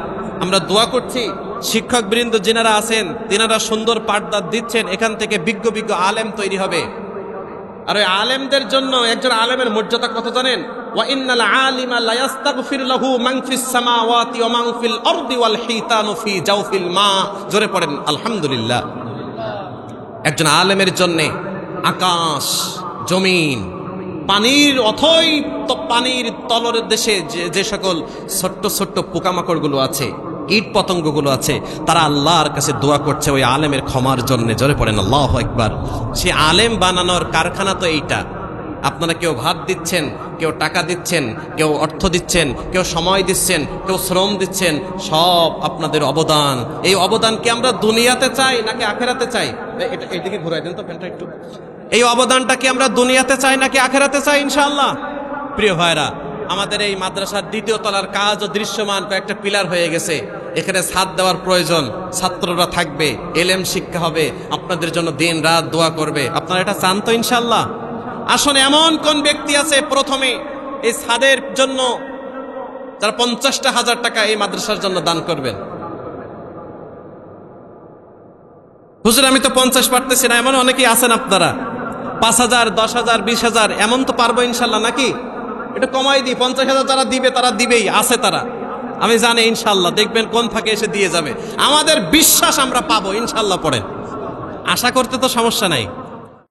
[SPEAKER 1] আমরা দোয়া করছি শিক্ষক বৃন্দ যিনারা আছেন তিনারা সুন্দর পাঠদান দিচ্ছেন, এখান থেকে বিজ্ঞ বিজ্ঞ আলেম তৈরি হবে। আর ওই আলেমদের জন্য, একজন আলেমের মর্যাদা কত জানেন? ওয়া ইন্নাল আলিমা লা ইস্তাগফির লাহু মান ফিস সামাওয়াতি ওয়া মান ফিল আরদি ওয়াল হিতানু ফি জাওফিল মা। জোরে পড়েন আলহামদুলিল্লাহ। একজন আলেমের জন্য আকাশ জমিন, পানির অথই তো পানির তলরের দেশে যে সকল ছোট্ট ছোট্ট পোকামাকড়গুলো আছে, কীট পতঙ্গগুলো আছে, তারা আল্লাহর কাছে দোয়া করছে ওই আলেমের ক্ষমার জন্য। জোরে পড়েন আল্লাহু আকবার। সে আলেম বানানোর কারখানা তো এইটা। আপনারা কেউ ভাত দিচ্ছেন, কেউ টাকা দিচ্ছেন, কেউ অর্থ দিচ্ছেন, কেউ সময় দিচ্ছেন, কেউ শ্রম দিচ্ছেন, সব আপনাদের অবদান। এই অবদান কি আমরা দুনিয়াতে চাই নাকি আখেরাতে চাই? এটা এইদিকে ঘুরাই দেন তো ফ্যানটা একটু। এই অবদানটা কি আমরা দুনিয়াতে চাই নাকি আখেরাতে চাই? ইনশাআল্লাহ। প্রিয় ভাইরা, আমাদের এই মাদ্রাসার দ্বিতীয় তলার কাজ ও দৃশ্যমান কয়েকটা পিলার হয়ে গেছে। এখানে ছাদ দেওয়ার প্রয়োজন, ছাত্ররা থাকবে, এলেম শিক্ষা হবে, আপনাদের জন্য দিন রাত দোয়া করবে। আপনারা এটা চান তো? ইনশাআল্লাহ। আসুন, এমন কোন ব্যক্তি আছে প্রথমে এই ছাদের জন্য যারা 50,000 টাকা এই মাদ্রাসার জন্য দান করবেন? হুজুর আমি তো 50 পারতেছি না, এমন অনেকেই আছেন আপনারা। 5,000, 10,000, 20,000 এমন তো পারবো ইনশাল্লাহ, নাকি? এটা কমাই দিই, 50,000 যারা দিবে তারা দিবেই, আছে তারা, আমি জানি ইনশাল্লাহ। দেখবেন কোন ফাঁকে এসে দিয়ে যাবে। আমাদের বিশ্বাস আমরা পাবো ইনশাল্লাহ। পড়েন, আশা করতে তো সমস্যা নাই।